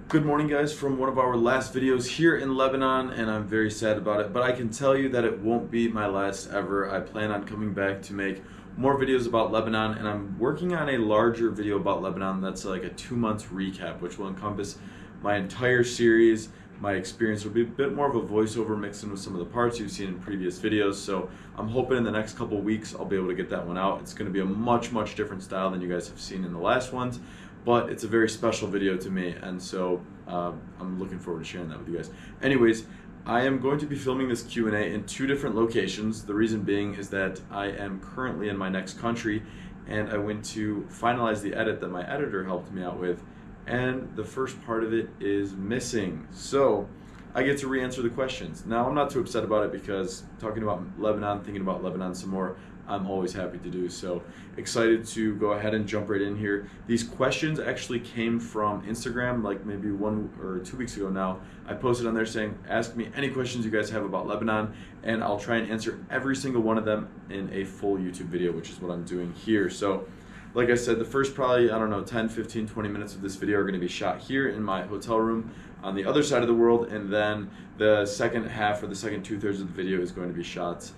Good morning, guys, from one of our last videos here in Lebanon, and I'm very sad about it, but I can tell you that it won't be my last ever. I plan on coming back to make more videos about Lebanon, and I'm working on a larger video about Lebanon that's like a 2 month recap, which will encompass my entire series, my experience. It'll be a bit more of a voiceover mixed in with some of the parts you've seen in previous videos, so I'm hoping in the next couple weeks I'll be able to get that one out. It's going to be a much different style than you guys have seen in the last ones, but it's a very special video to me, and so I'm looking forward to sharing that with you guys. Anyways, I am going to be filming this Q&A in 2 different locations. The reason being is that I am currently in my next country, and I went to finalize the edit that my editor helped me out with, and the first part of it is missing. So I get to re-answer the questions. Now, I'm not too upset about it because talking about Lebanon, thinking about Lebanon some more, I'm always happy to do. So excited to go ahead and jump right in here. These questions actually came from Instagram, like maybe 1 or 2 weeks ago now. I posted on there saying, ask me any questions you guys have about Lebanon, and I'll try and answer every single one of them in a full YouTube video, which is what I'm doing here. So like I said, the first probably, I don't know, 10, 15, 20 minutes of this video are going to be shot here in my hotel room on the other side of the world, and then the second half, or the second 2/3 of the video, is going to be shot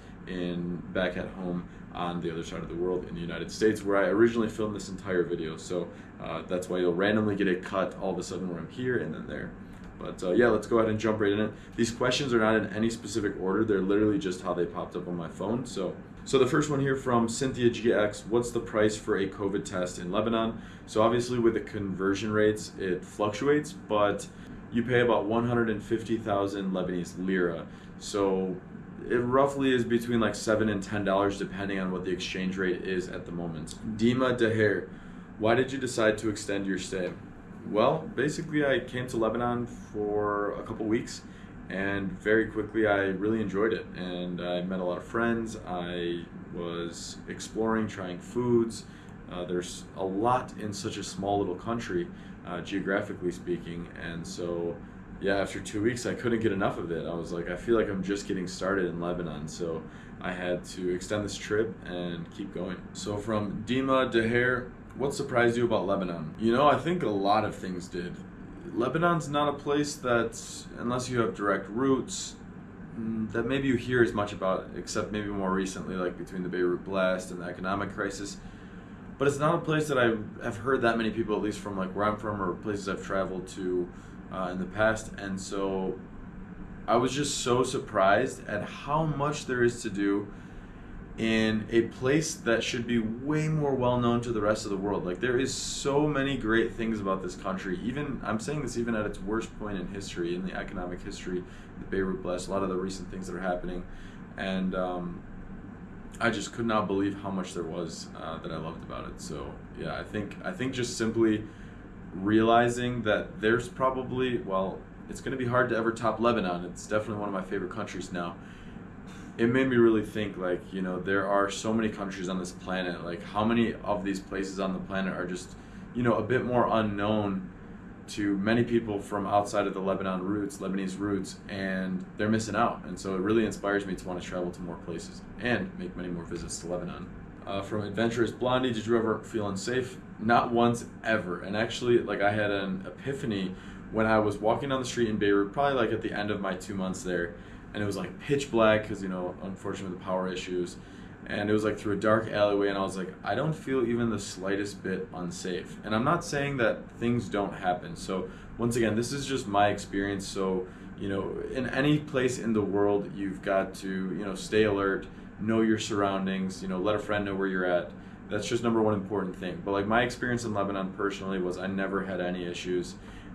back at home on the other side of the world in the United States, where I originally filmed this entire video. So that's why you'll randomly get a cut all of a sudden where I'm here and then there. But yeah, let's go ahead and jump right in it. These questions are not in any specific order. They're literally just how they popped up on my phone. So the first one here from Cynthia GX, what's the price for a COVID test in Lebanon? So obviously with the conversion rates, it fluctuates, but you pay about 150,000 Lebanese lira. So it roughly is between like $7 and $10 depending on what the exchange rate is at the moment. Dima Daher, why did you decide to extend your stay? Well, basically I came to Lebanon for a couple weeks, and very quickly I really enjoyed it, and I met a lot of friends. I was exploring, trying foods. There's a lot in such a small little country, geographically speaking, and so yeah, after 2 weeks I couldn't get enough of it. I was like, I feel like I'm just getting started in Lebanon, so I had to extend this trip and keep going. So from Dima Daher, what surprised you about Lebanon? You know, I think a lot of things did. Lebanon's not a place that, unless you have direct roots, that maybe you hear as much about, except maybe more recently, like between the Beirut blast and the economic crisis. But it's not a place that I've heard that many people, at least from like where I'm from or places I've traveled to in the past. And so I was just so surprised at how much there is to do in a place that should be way more well known to the rest of the world. Like, there is so many great things about this country. Even, I'm saying this even at its worst point in history, in the economic history, the Beirut blast, a lot of the recent things that are happening, and I just could not believe how much there was that I loved about it. So yeah, I think just simply realizing that there's probably, well, it's going to be hard to ever top Lebanon. It's definitely one of my favorite countries now. It made me really think, like, you know, there are so many countries on this planet. Like, how many of these places on the planet are just, you know, a bit more unknown to many people from outside of the Lebanese roots, and they're missing out. And so it really inspires me to want to travel to more places and make many more visits to Lebanon. From Adventurous Blondie, did you ever feel unsafe? Not once, ever. And actually, like, I had an epiphany when I was walking down the street in Beirut, probably like at the end of my 2 months there, and it was like pitch black because, you know, unfortunately the power issues, and it was like through a dark alleyway, and I was like, I don't feel even the slightest bit unsafe. And I'm not saying that things don't happen. So once again, this is just my experience. So, you know, in any place in the world, you've got to, you know, stay alert, know your surroundings, you know, let a friend know where you're at. That's just number one important thing. But like, my experience in Lebanon personally was I never had any issues.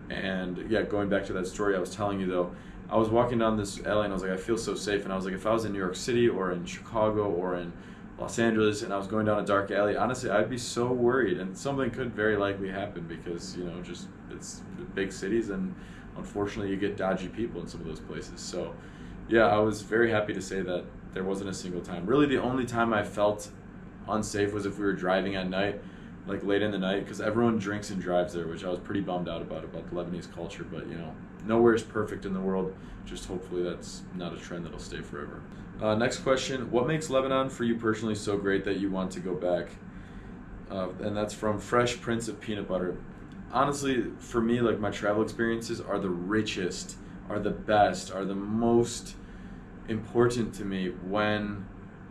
And yeah, going back to that story I was telling you though, I was walking down this alley and I was like, I feel so safe. And I was like, if I was in New York City or in Chicago or in Los Angeles and I was going down a dark alley, honestly, I'd be so worried, and something could very likely happen because, you know, just it's big cities, and unfortunately you get dodgy people in some of those places. So yeah, I was very happy to say that there wasn't a single time. Really, the only time I felt unsafe was if we were driving at night, like late in the night, because everyone drinks and drives there, which I was pretty bummed out about the Lebanese culture. But, you know, nowhere is perfect in the world. Just hopefully that's not a trend that'll stay forever. Next question, what makes Lebanon for you personally so great that you want to go back? And that's from Fresh Prince of Peanut Butter. honestly, for me, like my travel experiences are the richest, are the best, are the most important to me when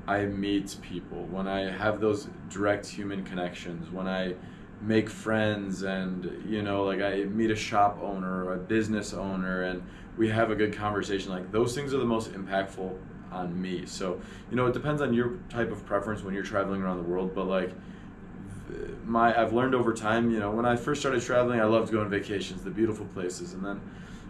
I meet people, when I have those direct human connections, when I make friends and, you know, like I meet a shop owner or a business owner and we have a good conversation. Like those things are the most impactful on me. So, you know, it depends on your type of preference when you're traveling around the world, but like I've learned over time, you know, when I first started traveling, I loved going on vacations, the beautiful places, and then,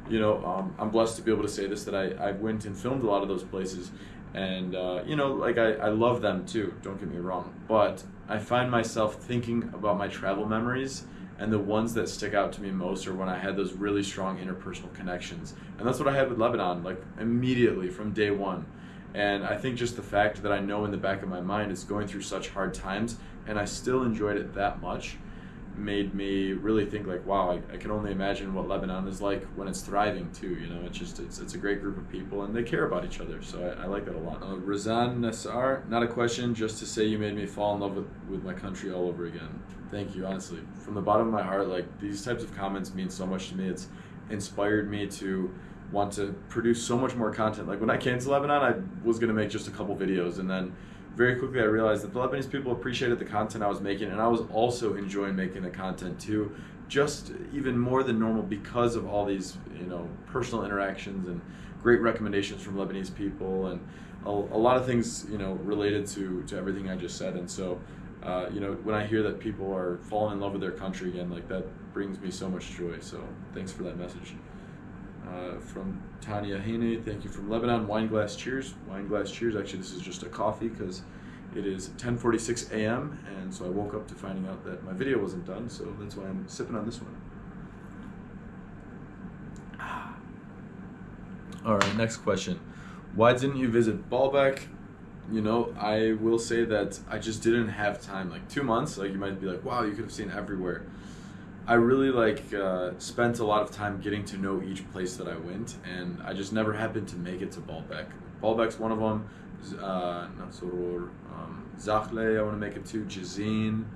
you know, I'm blessed to be able to say this, that I went and filmed a lot of those places, and you know, like I love them too, don't get me wrong, but I find myself thinking about my travel memories, and the ones that stick out to me most are when I had those really strong interpersonal connections, and that's what I had with Lebanon, like immediately from day one. And I think just the fact that I know in the back of my mind it's going through such hard times and I still enjoyed it that much made me really think like, wow, I can only imagine what Lebanon is like when it's thriving too. You know, it's a great group of people and they care about each other. So I like that a lot. Razan Nassar, not a question, just to say you made me fall in love with my country all over again. Thank you, honestly. From the bottom of my heart, like these types of comments mean so much to me. It's inspired me to want to produce so much more content. Like when I came to Lebanon, I was gonna make just a couple videos, and then very quickly I realized that the Lebanese people appreciated the content I was making, and I was also enjoying making the content too, just even more than normal because of all these, you know, personal interactions and great recommendations from Lebanese people, and a lot of things, you know, related to everything I just said. And so, you know, when I hear that people are falling in love with their country again, like that brings me so much joy. So thanks for that message. From Tanya Haney, thank you from Lebanon. Wine glass cheers. Wine glass cheers. Actually, this is just a coffee because it is 10:46 a.m. and so I woke up to finding out that my video wasn't done, so that's why I'm sipping on this one. All right, next question. Why didn't you visit Baalbek? You know, I will say that I just didn't have time. Like 2 months, like you might be like, wow, you could have seen everywhere. I really spent a lot of time getting to know each place that I went, and I just never happened to make it to Baalbek. Baalbek's one of them. Zakhle, I want to make it to. Jazin.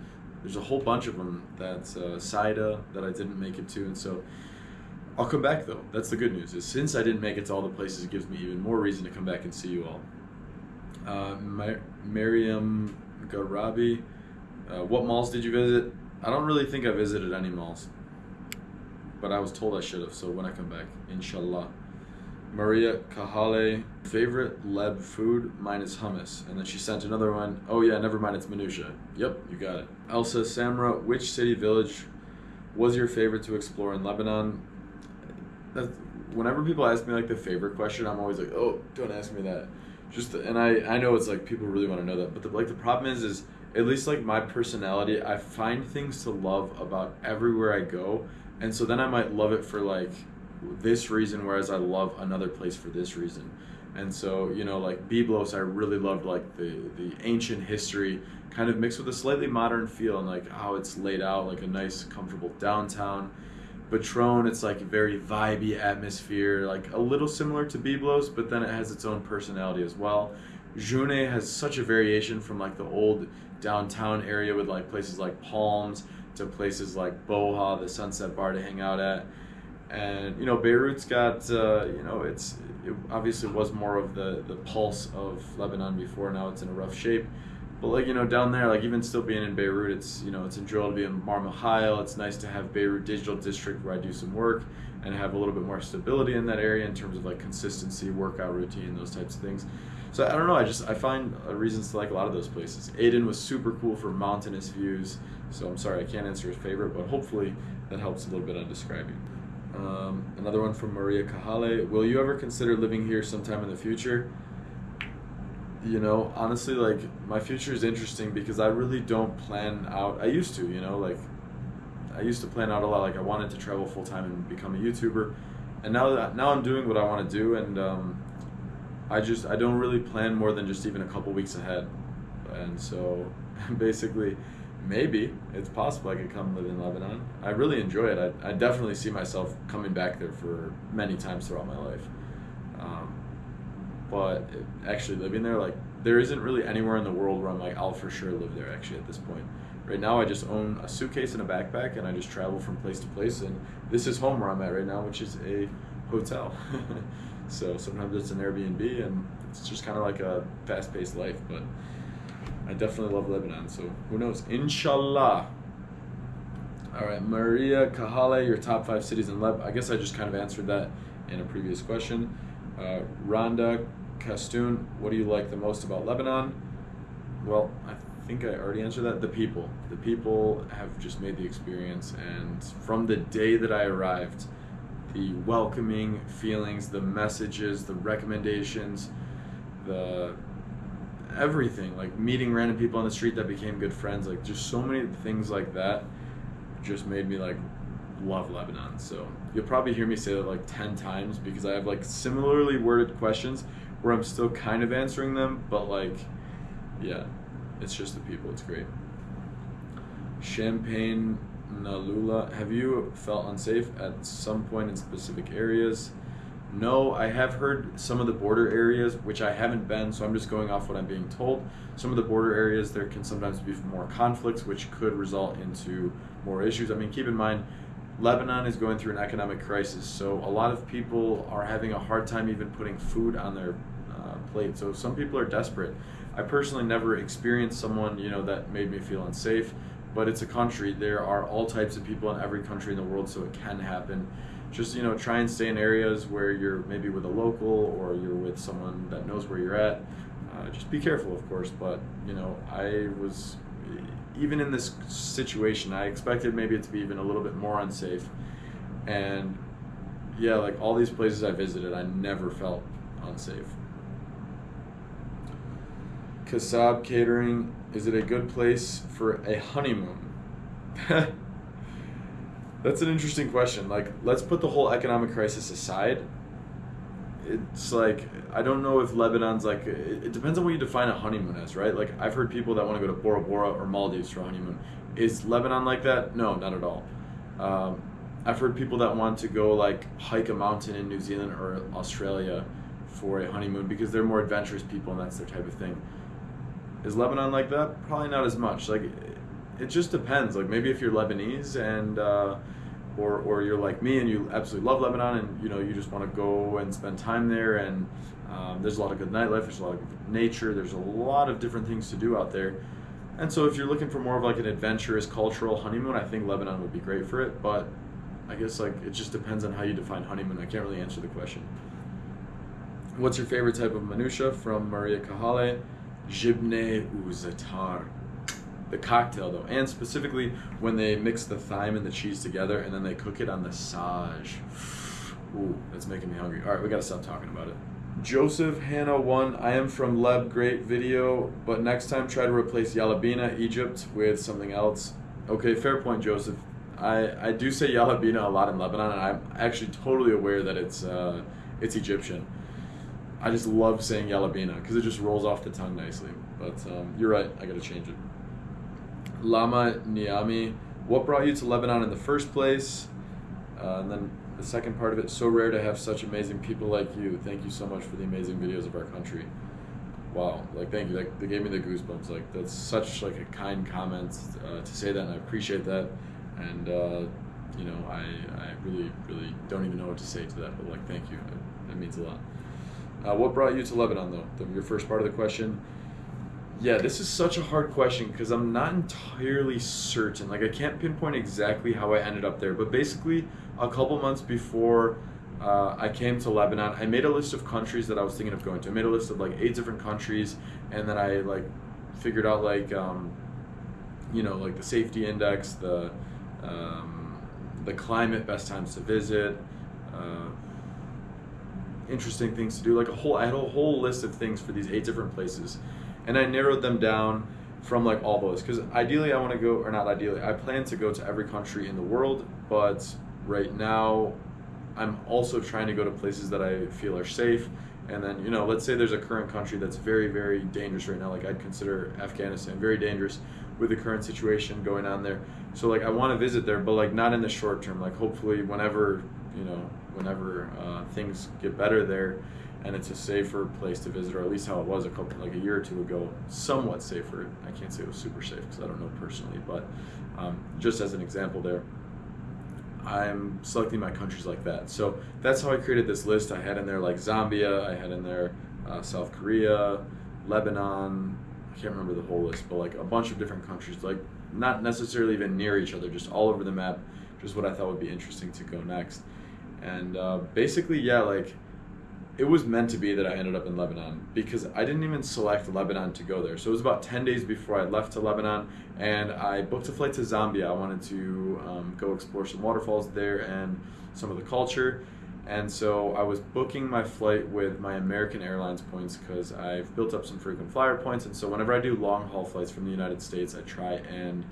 There's a whole bunch of them. That's Saida that I didn't make it to, and so I'll come back though. That's the good news. Is since I didn't make it to all the places, it gives me even more reason to come back and see you all. Mariam Garabi, what malls did you visit? I don't really think I visited any malls, but I was told I should have, so when I come back, inshallah. Maria Kahale, favorite Leb food? Mine is hummus. And then she sent another one. Oh yeah, never mind, it's minutia. Yep, you got it. Elsa Samra, which city village was your favorite to explore in Lebanon? Whenever people ask me like the favorite question, I'm always like, oh, don't ask me that. And I know it's like people really want to know that, but the problem is at least like my personality, I find things to love about everywhere I go, and so then I might love it for like this reason, whereas I love another place for this reason. And so, you know, like Byblos, I really loved like the ancient history kind of mixed with a slightly modern feel, and like how it's laid out, like a nice comfortable downtown. Patron, it's like a very vibey atmosphere, like a little similar to Byblos, but then it has its own personality as well. June has such a variation from like the old downtown area with like places like Palms to places like Boha, the Sunset Bar to hang out at. And you know, Beirut's got you know, it obviously was more of the pulse of Lebanon before. Now it's in a rough shape, but like, you know, down there, like even still being in Beirut, it's, you know, it's enjoyable to be in Mar Mikhail. It's nice to have Beirut Digital District where I do some work and have a little bit more stability in that area in terms of like consistency, workout routine, those types of things. So I don't know, I find reasons to like a lot of those places. Aden was super cool for mountainous views, so I'm sorry I can't answer his favorite, but hopefully that helps a little bit on describing. Another one from Maria Kahale. Will you ever consider living here sometime in the future? You know, honestly, like my future is interesting because I really don't plan out. I used to, you know, like I used to plan out a lot. Like I wanted to travel full time and become a YouTuber, and now I'm doing what I want to do, and I don't really plan more than just even a couple weeks ahead. And so basically, maybe it's possible I could come live in Lebanon. I really enjoy it. I definitely see myself coming back there for many times throughout my life. But actually living there, like there isn't really anywhere in the world where I'm like, I'll for sure live there actually at this point. Right now I just own a suitcase and a backpack, and I just travel from place to place, and this is home where I'm at right now, which is a hotel. So sometimes it's an Airbnb, and it's just kind of like a fast-paced life, but I definitely love Lebanon, so who knows? Inshallah. All right, Maria Kahale, your top 5 cities in Lebanon. I guess I just kind of answered that in a previous question. Rhonda Castoon, what do you like the most about Lebanon? Well, I think I already answered that. The people. The people have just made the experience, and from the day that I arrived, the welcoming feelings, the messages, the recommendations, the everything, like meeting random people on the street that became good friends, like just so many things like that just made me like love Lebanon. So you'll probably hear me say that like 10 times because I have like similarly worded questions where I'm still kind of answering them, but like, yeah, it's just the people. It's great. Champagne Nalula, have you felt unsafe at some point in specific areas? No, I have heard some of the border areas, which I haven't been, so I'm just going off what I'm being told. Some of the border areas, there can sometimes be more conflicts, which could result into more issues. I mean, keep in mind, Lebanon is going through an economic crisis, so a lot of people are having a hard time even putting food on their plate. So some people are desperate. I personally never experienced someone, you know, that made me feel unsafe, but it's a country. There are all types of people in every country in the world, so it can happen. Just, you know, try and stay in areas where you're maybe with a local or you're with someone that knows where you're at. Just be careful, of course, but, you know, I was, even in this situation, I expected maybe it to be even a little bit more unsafe. And yeah, like all these places I visited, I never felt unsafe. Kasab Catering, is it a good place for a honeymoon? That's an interesting question. Like, let's put the whole economic crisis aside. It's like, I don't know if Lebanon's like, it depends on what you define a honeymoon as, right? Like, I've heard people that want to go to Bora Bora or Maldives for a honeymoon. Is Lebanon like that? No, not at all. I've heard people that want to go like hike a mountain in New Zealand or Australia for a honeymoon because they're more adventurous people and that's their type of thing. Is Lebanon like that? Probably not as much. Like, it just depends. Like, maybe if you're Lebanese and or you're like me and you absolutely love Lebanon and you know you just want to go and spend time there, and there's a lot of good nightlife, there's a lot of nature, there's a lot of different things to do out there. And so if you're looking for more of like an adventurous cultural honeymoon, I think Lebanon would be great for it. But I guess like it just depends on how you define honeymoon. I can't really answer the question. What's your favorite type of minutia? From Maria Kahale. Jibne ou zatar. The cocktail though, and specifically when they mix the thyme and the cheese together and then they cook it on the sage. Ooh, that's making me hungry. All right, we gotta stop talking about it. Joseph Hannah 1, I am from Leb, great video, but next time try to replace Yalabina, Egypt, with something else. Okay, fair point, Joseph. I do say Yalabina a lot in Lebanon, and I'm actually totally aware that it's Egyptian. I just love saying Yalabina because it just rolls off the tongue nicely. But you're right, I gotta change it. Lama Niami, what brought you to Lebanon in the first place? And then the second part of it, so rare to have such amazing people like you. Thank you so much for the amazing videos of our country. Wow, like thank you. Like, they gave me the goosebumps. Like, that's such like a kind comment to say that, and I appreciate that. And you know, I really don't even know what to say to that, but like thank you. That means a lot. What brought you to Lebanon though? Your first part of the question. Yeah, this is such a hard question because I'm not entirely certain. Like, I can't pinpoint exactly how I ended up there, but basically a couple months before I came to Lebanon, I made a list of countries that I was thinking of going to. I made a list of like 8 different countries, and then I like figured out like you know, like the safety index, the climate, best times to visit, interesting things to do. Like I had a whole list of things for these 8 different places. And I narrowed them down from like all those, because ideally I want to go, or not ideally, I plan to go to every country in the world, but right now I'm also trying to go to places that I feel are safe. And then, you know, let's say there's a current country that's very dangerous right now, like I'd consider Afghanistan very dangerous with the current situation going on there. So like I want to visit there, but like not in the short term, like hopefully whenever, you know, whenever things get better there. and it's a safer place to visit, or at least how it was like a year or two ago, somewhat safer. I can't say it was super safe because I don't know personally, but just as an example there, I'm selecting my countries like that. So that's how I created this list. I had in there like Zambia, I had in there South Korea, Lebanon, I can't remember the whole list, but like a bunch of different countries, like not necessarily even near each other, just all over the map, just what I thought would be interesting to go next. And basically, yeah, like it was meant to be that I ended up in Lebanon because I didn't even select Lebanon to go there. So it was about 10 days before I left to Lebanon, and I booked a flight to Zambia. I wanted to go explore some waterfalls there and some of the culture. And so I was booking my flight with my American Airlines points because I've built up some frequent flyer points. And so whenever I do long haul flights from the United States, I try and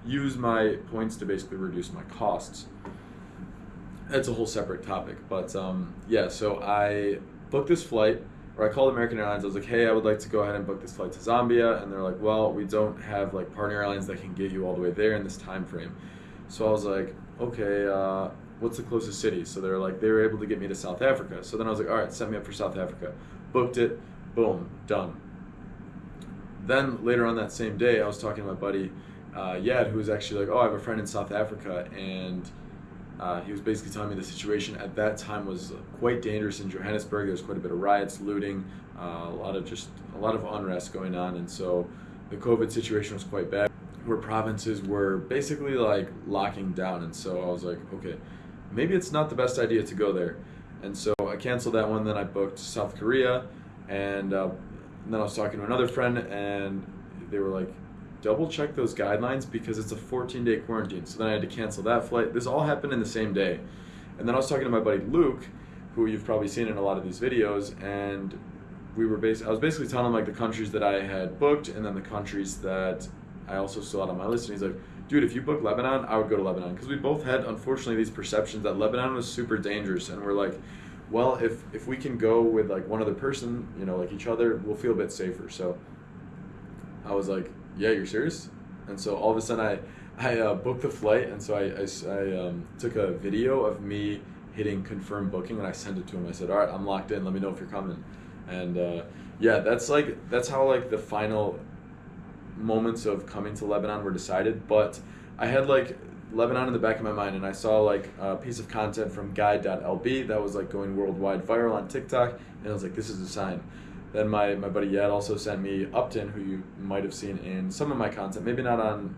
use my points to basically reduce my costs. That's a whole separate topic. But yeah, so I booked this flight, or I called American Airlines. I was like, hey, I would like to go ahead and book this flight to Zambia. And they're like, well, we don't have like partner airlines that can get you all the way there in this time frame. So I was like, okay, what's the closest city? So they were able to get me to South Africa. So then I was like, all right, set me up for South Africa. Booked it, boom, done. Then later on that same day, I was talking to my buddy Yad, who was actually like, oh, I have a friend in South Africa, and he was basically telling me the situation at that time was quite dangerous in Johannesburg. There was quite a bit of riots, looting, a lot of unrest going on, and so the COVID situation was quite bad, where provinces were basically like locking down. And so I was like, okay, maybe it's not the best idea to go there. And so I canceled that one. Then I booked South Korea, and then I was talking to another friend, and they were like, double check those guidelines because it's a 14-day quarantine. So then I had to cancel that flight. This all happened in the same day. And then I was talking to my buddy Luke, who you've probably seen in a lot of these videos, and I was basically telling him like the countries that I had booked and then the countries that I also still had on my list. And he's like, dude, if you book Lebanon, I would go to Lebanon. Because we both had, unfortunately, these perceptions that Lebanon was super dangerous. And we're like, well, if we can go with like one other person, you know, like each other, we'll feel a bit safer. So I was like, yeah, you're serious? And so all of a sudden I booked the flight, and so I took a video of me hitting confirm booking, and I sent it to him. I said, all right, I'm locked in, let me know if you're coming. And yeah, that's how like the final moments of coming to Lebanon were decided. But I had like Lebanon in the back of my mind, and I saw like a piece of content from guide.lb that was like going worldwide viral on TikTok, and I was like, this is a sign. Then my buddy Yad also sent me Upton, who you might have seen in some of my content, maybe not on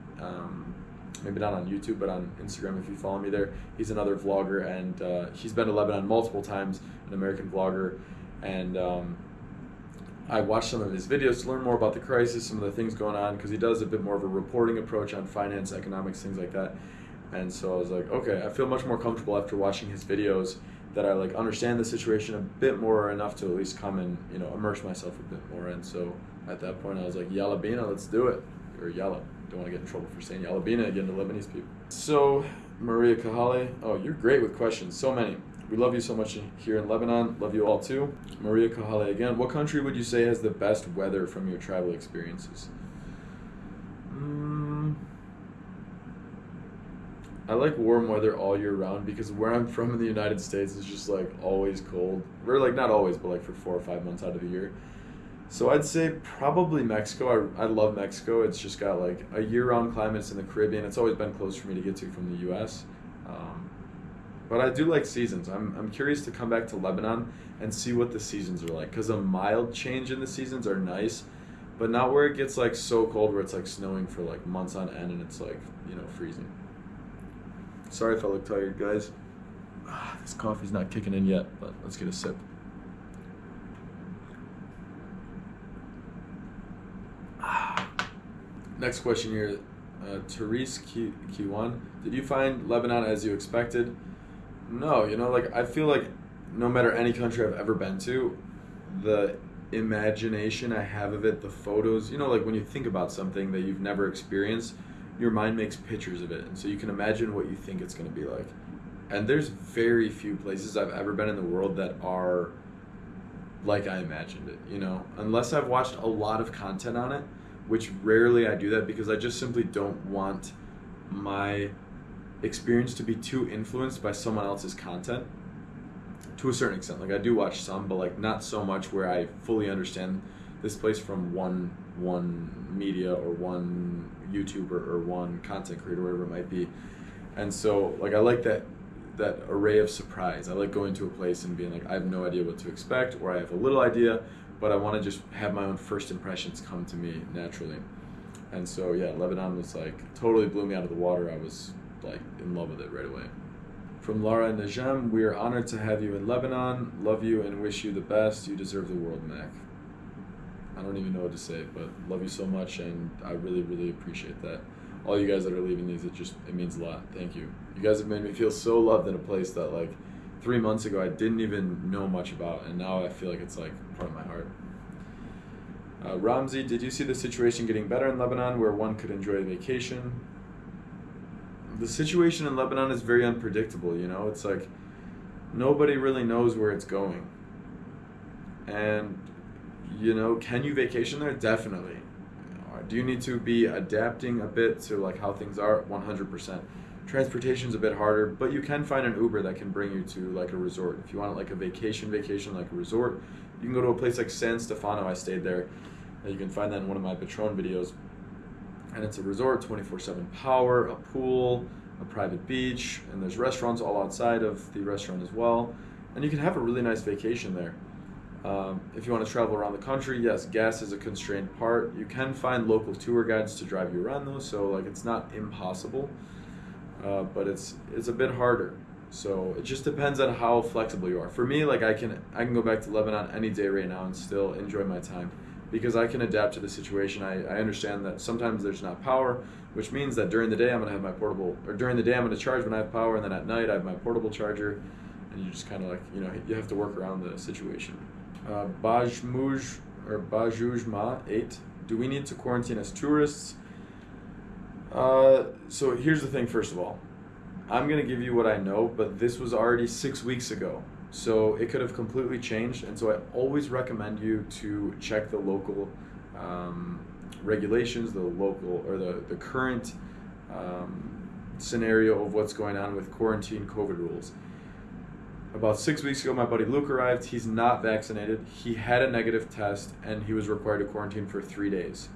YouTube, but on Instagram if you follow me there. He's another vlogger, and he's been to Lebanon multiple times, an American vlogger, and I watched some of his videos to learn more about the crisis, some of the things going on, because he does a bit more of a reporting approach on finance, economics, things like that. And so I was like, okay, I feel much more comfortable after watching his videos that I like understand the situation a bit more, enough to at least come and, you know, immerse myself a bit more. And so at that point I was like, Yalla Bina, let's do it. Or Yalla. Don't want to get in trouble for saying Yalla Bina again to Lebanese people. So Maria Kahale, oh, you're great with questions, so many. We love you so much here in Lebanon. Love you all too. Maria Kahale again. What country would you say has the best weather from your travel experiences? I like warm weather all year round because where I'm from in the United States is just like always cold. We're like not always, but like for 4 or 5 months out of the year. So I'd say probably Mexico. I love Mexico. It's just got like a year-round climate. It's in the Caribbean. It's always been close for me to get to from the U.S. But I do like seasons. I'm curious to come back to Lebanon and see what the seasons are like, because a mild change in the seasons are nice, but not where it gets like so cold where it's like snowing for like months on end and it's like, you know, freezing. Sorry if I look tired, guys. This coffee's not kicking in yet, but let's get a sip. Next question here, Therese Q1. Did you find Lebanon as you expected? No, you know, like I feel like no matter any country I've ever been to, the imagination I have of it, the photos, you know, like when you think about something that you've never experienced, your mind makes pictures of it, and so you can imagine what you think it's going to be like. And there's very few places I've ever been in the world that are like I imagined it, you know, unless I've watched a lot of content on it, which rarely I do that because I just simply don't want my experience to be too influenced by someone else's content. to a certain extent. Like I do watch some, but like not so much where I fully understand this place from one media or one YouTuber or one content creator, whatever it might be. And so like I like that array of surprise. I like going to a place and being like, I have no idea what to expect, or I have a little idea, but I want to just have my own first impressions come to me naturally. And so yeah, Lebanon was like totally blew me out of the water. I was like in love with it right away. From Laura and Najem, we are honored to have you in Lebanon. Love you and wish you the best. You deserve the world, Mac. I don't even know what to say, but love you so much, and I really, really appreciate that. All you guys that are leaving these, it means a lot. Thank you. You guys have made me feel so loved in a place that like 3 months ago I didn't even know much about, and now I feel like it's like part of my heart. Ramzi, did you see the situation getting better in Lebanon where one could enjoy a vacation? The situation in Lebanon is very unpredictable, you know? It's like nobody really knows where it's going. And, you know, can you vacation there? Definitely. Do you need to be adapting a bit to like how things are? 100%. Transportation's a bit harder, but you can find an Uber that can bring you to like a resort. If you want like a vacation like a resort, you can go to a place like San Stefano. I stayed there. You can find that in one of my Patron videos. And it's a resort, 24/7 power, a pool, a private beach, and there's restaurants all outside of the restaurant as well. And you can have a really nice vacation there. If you want to travel around the country, yes, gas is a constrained part. You can find local tour guides to drive you around though, so like it's not impossible, but it's a bit harder. So it just depends on how flexible you are. For me, like I can go back to Lebanon any day right now and still enjoy my time because I can adapt to the situation. I understand that sometimes there's not power, which means that during the day I'm gonna have my portable, or during the day I'm gonna charge when I have power, and then at night I have my portable charger, and you just kind of like, you know, you have to work around the situation. Bajujma 8. Do we need to quarantine as tourists? So here's the thing, first of all. I'm going to give you what I know, but this was already 6 weeks ago. So it could have completely changed. And so I always recommend you to check the local regulations, the local or the current scenario of what's going on with quarantine COVID rules. About 6 weeks ago, my buddy Luke arrived. He's not vaccinated. He had a negative test, and he was required to quarantine for 3 days.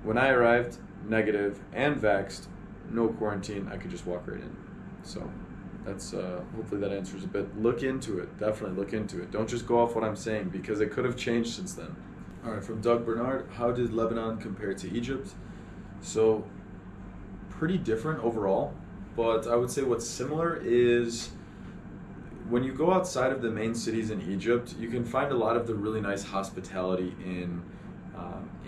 When I arrived, negative and vaxxed, no quarantine. I could just walk right in. So that's hopefully that answers a bit. Look into it. Definitely look into it. Don't just go off what I'm saying because it could have changed since then. All right, from Doug Bernard, how did Lebanon compare to Egypt? So pretty different overall, but I would say what's similar is when you go outside of the main cities in Egypt, you can find a lot of the really nice hospitality in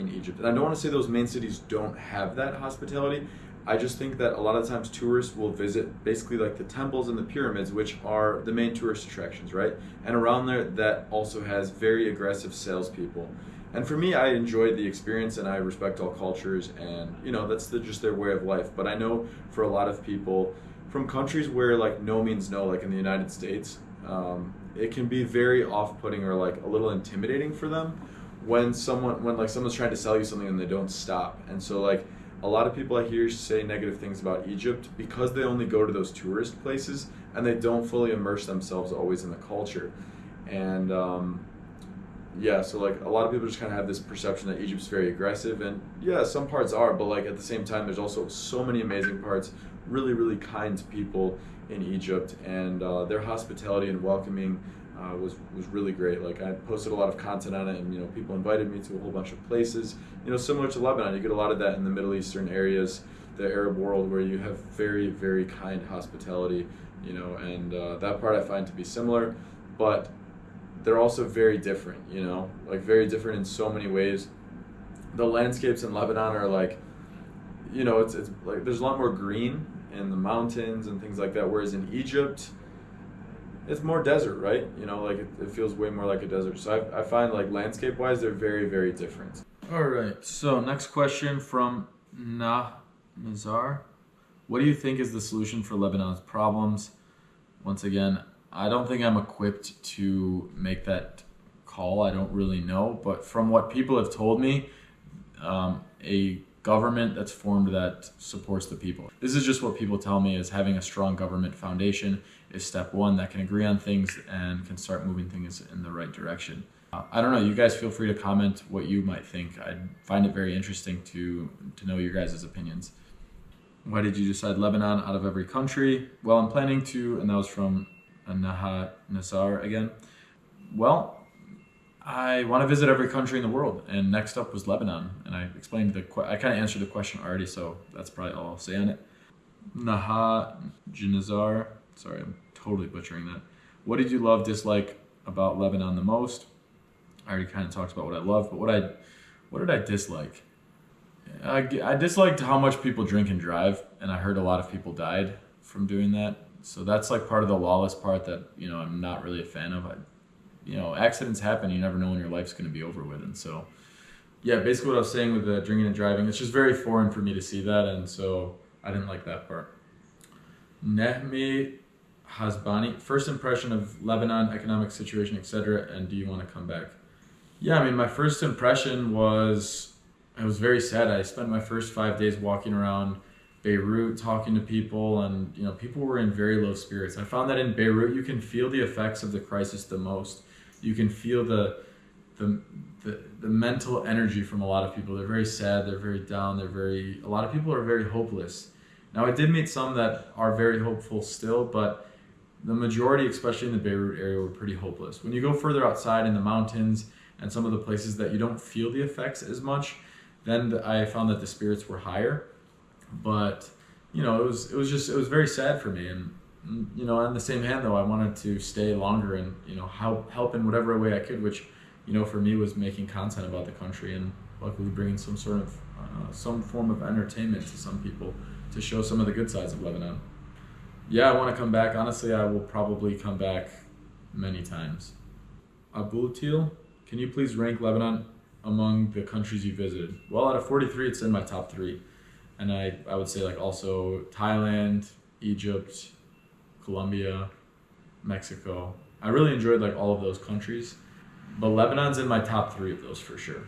Egypt. And I don't want to say those main cities don't have that hospitality. I just think that a lot of times tourists will visit basically like the temples and the pyramids, which are the main tourist attractions, right? And around there, that also has very aggressive salespeople. And for me, I enjoyed the experience, and I respect all cultures, and you know that's just their way of life. But I know for a lot of people from countries where like no means no, like in the United States, it can be very off-putting or like a little intimidating for them when someone's trying to sell you something and they don't stop. And so like a lot of people I hear say negative things about Egypt because they only go to those tourist places and they don't fully immerse themselves always in the culture. And yeah, so like a lot of people just kind of have this perception that Egypt's very aggressive, and yeah, some parts are, but like at the same time there's also so many amazing parts, really, really kind people in Egypt, and their hospitality and welcoming was really great. Like I posted a lot of content on it, and you know people invited me to a whole bunch of places. You know, similar to Lebanon, you get a lot of that in the Middle Eastern areas, the Arab world, where you have very, very kind hospitality. You know, and that part I find to be similar, but they're also very different. You know, like very different in so many ways. The landscapes in Lebanon are like, you know, it's like there's a lot more green in the mountains and things like that, whereas in Egypt it's more desert, right? You know, like it feels way more like a desert. So I find like landscape wise they're very, very different. All right, so next question from Nazar. What do you think is the solution for Lebanon's problems? Once again, I don't think I'm equipped to make that call. I don't really know, but from what people have told me, a government that's formed that supports the people. This is just what people tell me, is having a strong government foundation is step one, that can agree on things and can start moving things in the right direction. I don't know, you guys feel free to comment what you might think. I'd find it very interesting to know your guys' opinions. Why did you decide Lebanon out of every country? Well, I'm planning to, and that was from Naha Nazar again. Well, I want to visit every country in the world, and next up was Lebanon. And I explained I kind of answered the question already, so that's probably all I'll say on it. Naha Janazar, sorry, I'm totally butchering that. What did you love, dislike about Lebanon the most? I already kind of talked about what I love, but what did I dislike? I disliked how much people drink and drive, and I heard a lot of people died from doing that. So that's like part of the lawless part that, you know, I'm not really a fan of. You know, accidents happen. You never know when your life's going to be over with. And so, yeah, basically what I was saying with the drinking and driving, it's just very foreign for me to see that. And so I didn't like that part. Nehmi Hasbani, first impression of Lebanon, economic situation, etc. And do you want to come back? Yeah, I mean, my first impression was, I was very sad. I spent my first 5 days walking around Beirut, talking to people, and, you know, people were in very low spirits. I found that in Beirut, you can feel the effects of the crisis the most. You can feel the mental energy from a lot of people. They're very sad, they're very down, a lot of people are very hopeless. Now, I did meet some that are very hopeful still, but the majority, especially in the Beirut area, were pretty hopeless. When you go further outside in the mountains and some of the places that you don't feel the effects as much, then I found that the spirits were higher. But, you know, it was very sad for me. And, you know, on the same hand, though, I wanted to stay longer and, you know, help in whatever way I could, which, you know, for me was making content about the country and luckily bringing some sort of, some form of entertainment to some people to show some of the good sides of Lebanon. Yeah, I want to come back. Honestly, I will probably come back many times. Abutil, can you please rank Lebanon among the countries you visited? Well, out of 43, it's in my top 3. And I would say like also Thailand, Egypt, Colombia, Mexico. I really enjoyed like all of those countries, but Lebanon's in my top 3 of those for sure.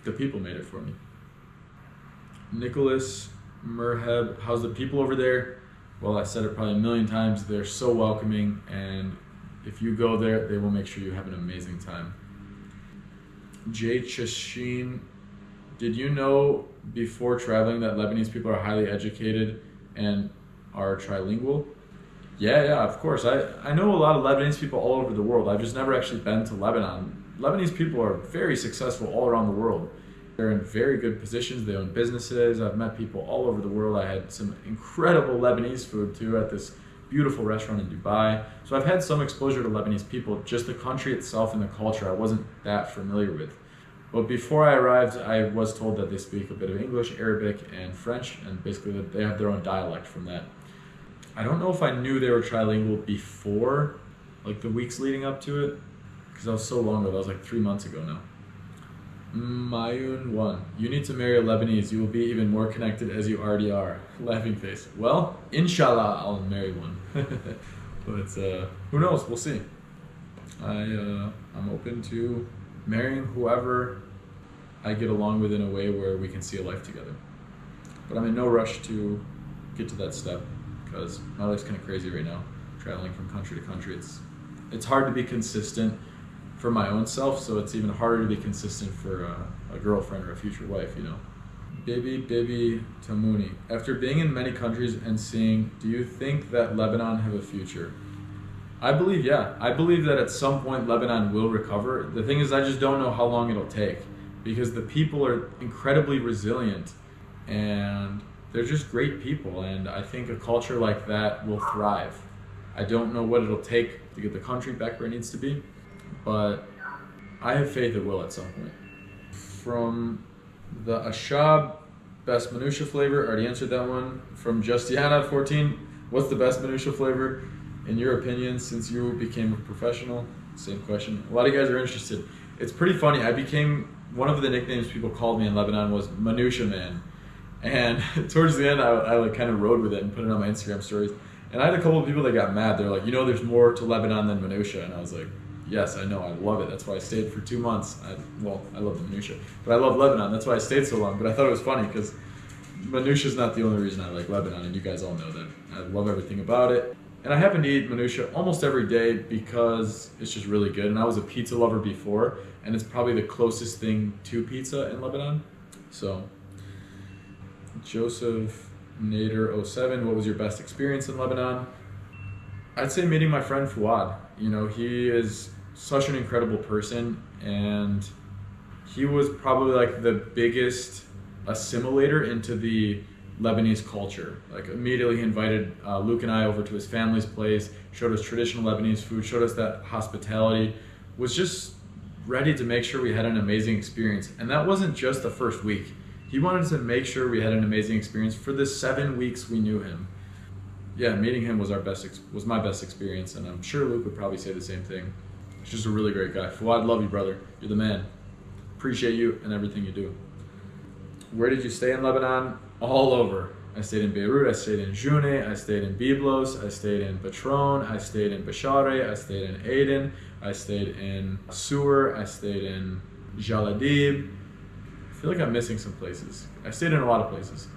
The people made it for me. Nicholas Merheb, how's the people over there? Well, I said it probably a million times. They're so welcoming, and if you go there, they will make sure you have an amazing time. Jay Chashin, did you know before traveling that Lebanese people are highly educated and are trilingual? Yeah, of course. I know a lot of Lebanese people all over the world. I've just never actually been to Lebanon. Lebanese people are very successful all around the world. They're in very good positions. They own businesses. I've met people all over the world. I had some incredible Lebanese food too at this beautiful restaurant in Dubai. So I've had some exposure to Lebanese people. Just the country itself and the culture I wasn't that familiar with. But before I arrived, I was told that they speak a bit of English, Arabic, and French, and basically that they have their own dialect from that. I don't know if I knew they were trilingual before, like the weeks leading up to it, because that was so long ago. That was like 3 months ago now. Mayun 1, you need to marry a Lebanese. You will be even more connected as you already are. Laughing face. Well, inshallah, I'll marry one. But who knows? We'll see. I'm open to marrying whoever I get along with in a way where we can see a life together. But I'm in no rush to get to that step because my life's kind of crazy right now, traveling from country to country. It's hard to be consistent for my own self, so it's even harder to be consistent for a girlfriend or a future wife, you know. Bibi Tamuni, after being in many countries and seeing, do you think that Lebanon have a future? I believe, yeah. I believe that at some point Lebanon will recover. The thing is, I just don't know how long it'll take because the people are incredibly resilient and they're just great people. And I think a culture like that will thrive. I don't know what it'll take to get the country back where it needs to be, but I have faith it will at some point. From the Ashab, best minutia flavor, already answered that one. From Justiana 14, what's the best minutia flavor? In your opinion, since you became a professional? Same question. A lot of you guys are interested. It's pretty funny. One of the nicknames people called me in Lebanon was Minutia Man. And towards the end, I like kind of rode with it and put it on my Instagram stories. And I had a couple of people that got mad. They're like, you know, there's more to Lebanon than minutia. And I was like, Yes, I know, I love it. That's why I stayed for 2 months. I love the minutia, but I love Lebanon. That's why I stayed so long. But I thought it was funny because minutia is not the only reason I like Lebanon, and you guys all know that. I love everything about it. And I happen to eat minutia almost every day because it's just really good. And I was a pizza lover before, and it's probably the closest thing to pizza in Lebanon. So, Joseph Nader 07, what was your best experience in Lebanon? I'd say meeting my friend Fuad. You know, he is such an incredible person, and he was probably like the biggest assimilator into the Lebanese culture. Like immediately he invited Luke and I over to his family's place, showed us traditional Lebanese food, showed us that hospitality, was just ready to make sure we had an amazing experience. And that wasn't just the first week. He wanted to make sure we had an amazing experience for the 7 weeks we knew him. Yeah, meeting him was was my best experience, and I'm sure Luke would probably say the same thing. He's just a really great guy. Fuad, love you, brother. You're the man. Appreciate you and everything you do. Where did you stay in Lebanon? All over. I stayed in Beirut, I stayed in June, I stayed in Byblos, I stayed in Patron, I stayed in Bashare, I stayed in Aden, I stayed in Sur, I stayed in Jaladib. I feel like I'm missing some places. I stayed in a lot of places.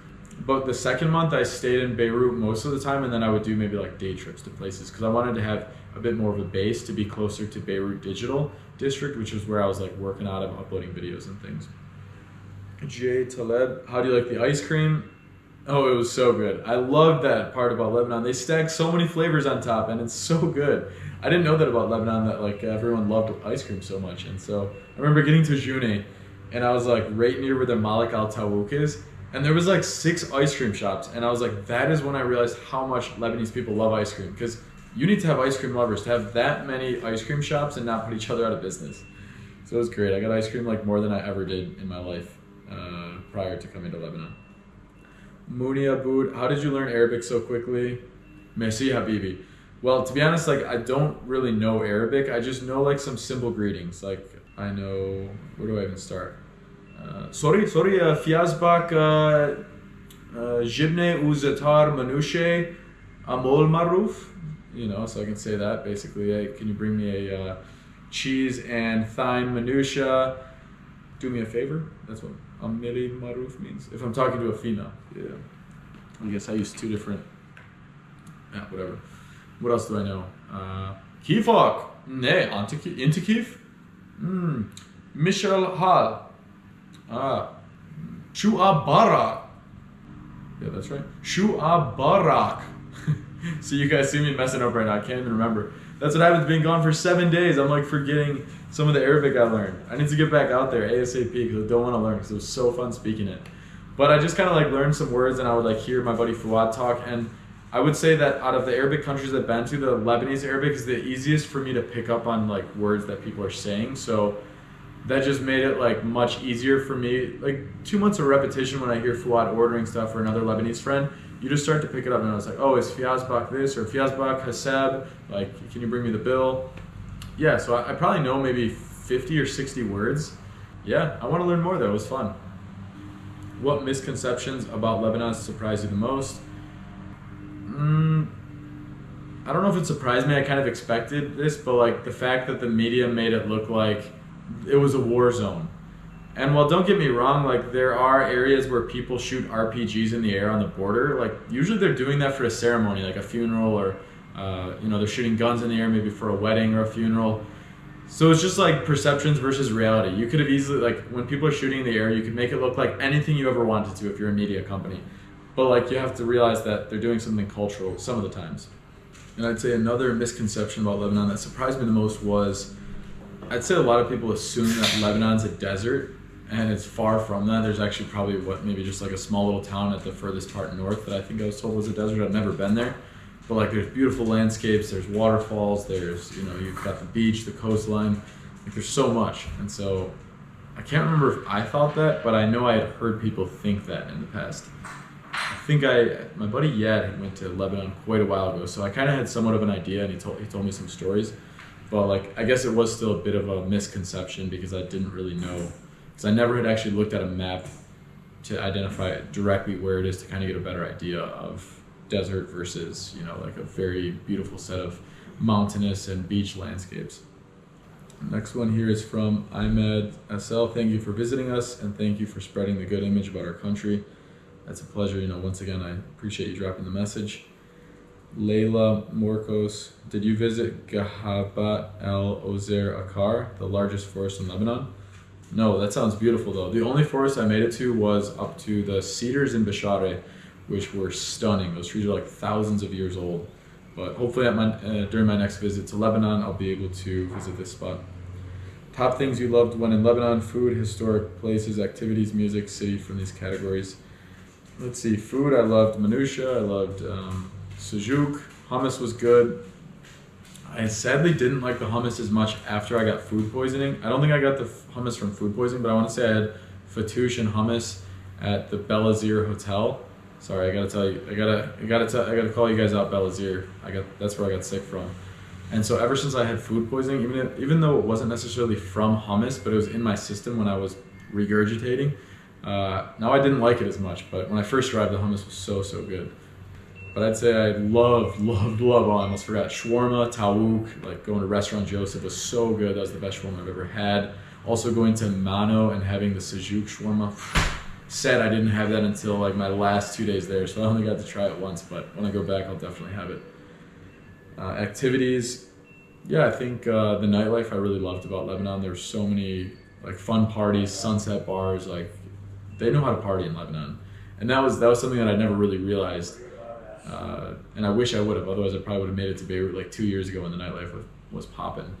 But the second month I stayed in Beirut most of the time, and then I would do maybe like day trips to places because I wanted to have a bit more of a base to be closer to Beirut Digital District, which is where I was like working out of uploading videos and things. Jay Taleb, how do you like the ice cream? Oh, it was so good. I love that part about Lebanon. They stack so many flavors on top, and it's so good. I didn't know that about Lebanon, that like everyone loved ice cream so much. And so I remember getting to June, and I was like right near where the Malik Al Tawuk is, and there was like 6 ice cream shops, and I was like, that is when I realized how much Lebanese people love ice cream, because you need to have ice cream lovers to have that many ice cream shops and not put each other out of business. So it was great. I got ice cream like more than I ever did in my life prior to coming to Lebanon. Munia Boud, how did you learn Arabic so quickly? Merci Habibi. Well, to be honest, like I don't really know Arabic. I just know like some simple greetings. Like I know, where do I even start? Sorry, Fiazbak Jibne Uzatar Manushe Amol Maruf. You know, so I can say that basically. Hey, can you bring me a cheese and thine minusha? Do me a favor. That's what Amili Maruf means. If I'm talking to a female. Yeah. I guess I use 2 different. Yeah, whatever. What else do I know? Kifak. Ne, Intikif. Michel Hal. Shua Barak. Yeah, that's right. Shua Barak. So you guys see me messing up right now. I can't even remember. That's what happens being gone for 7 days. I'm like forgetting some of the Arabic I learned. I need to get back out there ASAP because I don't want to learn because it was so fun speaking it. But I just kind of like learned some words, and I would like hear my buddy Fuad talk. And I would say that out of the Arabic countries I've been to, the Lebanese Arabic is the easiest for me to pick up on like words that people are saying. So that just made it like much easier for me. Like 2 months of repetition when I hear Fuad ordering stuff for another Lebanese friend, you just start to pick it up, and I was like, oh, is Fiazbak this or Fiazbak Hasab? Like, can you bring me the bill? Yeah, so I probably know maybe 50 or 60 words. Yeah, I want to learn more though. It was fun. What misconceptions about Lebanon surprised you the most? I don't know if it surprised me. I kind of expected this, but like the fact that the media made it look like it was a war zone. And while don't get me wrong, like there are areas where people shoot RPGs in the air on the border. Like usually they're doing that for a ceremony, like a funeral, or they're shooting guns in the air maybe for a wedding or a funeral. So it's just like perceptions versus reality. You could have easily, like when people are shooting in the air, you could make it look like anything you ever wanted to if you're a media company. But like you have to realize that they're doing something cultural some of the times. And I'd say another misconception about Lebanon that surprised me the most was, I'd say a lot of people assume that Lebanon's a desert, and it's far from that. There's actually probably maybe just like a small little town at the furthest part north that I think I was told was a desert. I've never been there. But like there's beautiful landscapes, there's waterfalls, there's, you've got the beach, the coastline, like there's so much. And so I can't remember if I thought that, but I know I had heard people think that in the past. I think my buddy Yad went to Lebanon quite a while ago, so I kind of had somewhat of an idea, and he told me some stories. But like I guess it was still a bit of a misconception because I didn't really know, because I never had actually looked at a map to identify directly where it is to kind of get a better idea of desert versus like a very beautiful set of mountainous and beach landscapes. Next one here is from Ahmed SL. Thank you for visiting us and thank you for spreading the good image about our country. That's a pleasure. Once again, I appreciate you dropping the message. Layla Morkos, did you visit Ghabat El Ozer Akar, the largest forest in Lebanon? No, that sounds beautiful though. The only forest I made it to was up to the cedars in Bishare, which were stunning. Those trees are like thousands of years old. But hopefully during my next visit to Lebanon, I'll be able to visit this spot. Top things you loved when in Lebanon: food, historic places, activities, music, city, from these categories. Let's see, food, I loved manusha, I loved sujouk, hummus was good. I sadly didn't like the hummus as much after I got food poisoning. I don't think I got the hummus from food poisoning, but I want to say I had fattoush and hummus at the Belazir Hotel. Sorry, I gotta tell you, I gotta call you guys out, Belazir. That's where I got sick from. And so ever since I had food poisoning, even though it wasn't necessarily from hummus, but it was in my system when I was regurgitating, now I didn't like it as much, but when I first arrived, the hummus was so good. But I'd say I loved, oh, I almost forgot, shawarma, tawouk, like going to Restaurant Joseph was so good. That was the best shawarma I've ever had. Also going to Mano and having the sujouk shawarma. Sad I didn't have that until like my last 2 days there, so I only got to try it once, but when I go back, I'll definitely have it. Activities, yeah, I think the nightlife I really loved about Lebanon. There were so many like fun parties, sunset bars, like they know how to party in Lebanon. And that was something that I never really realized. And I wish I would have, otherwise I probably would have made it to Beirut like 2 years ago when the nightlife was popping.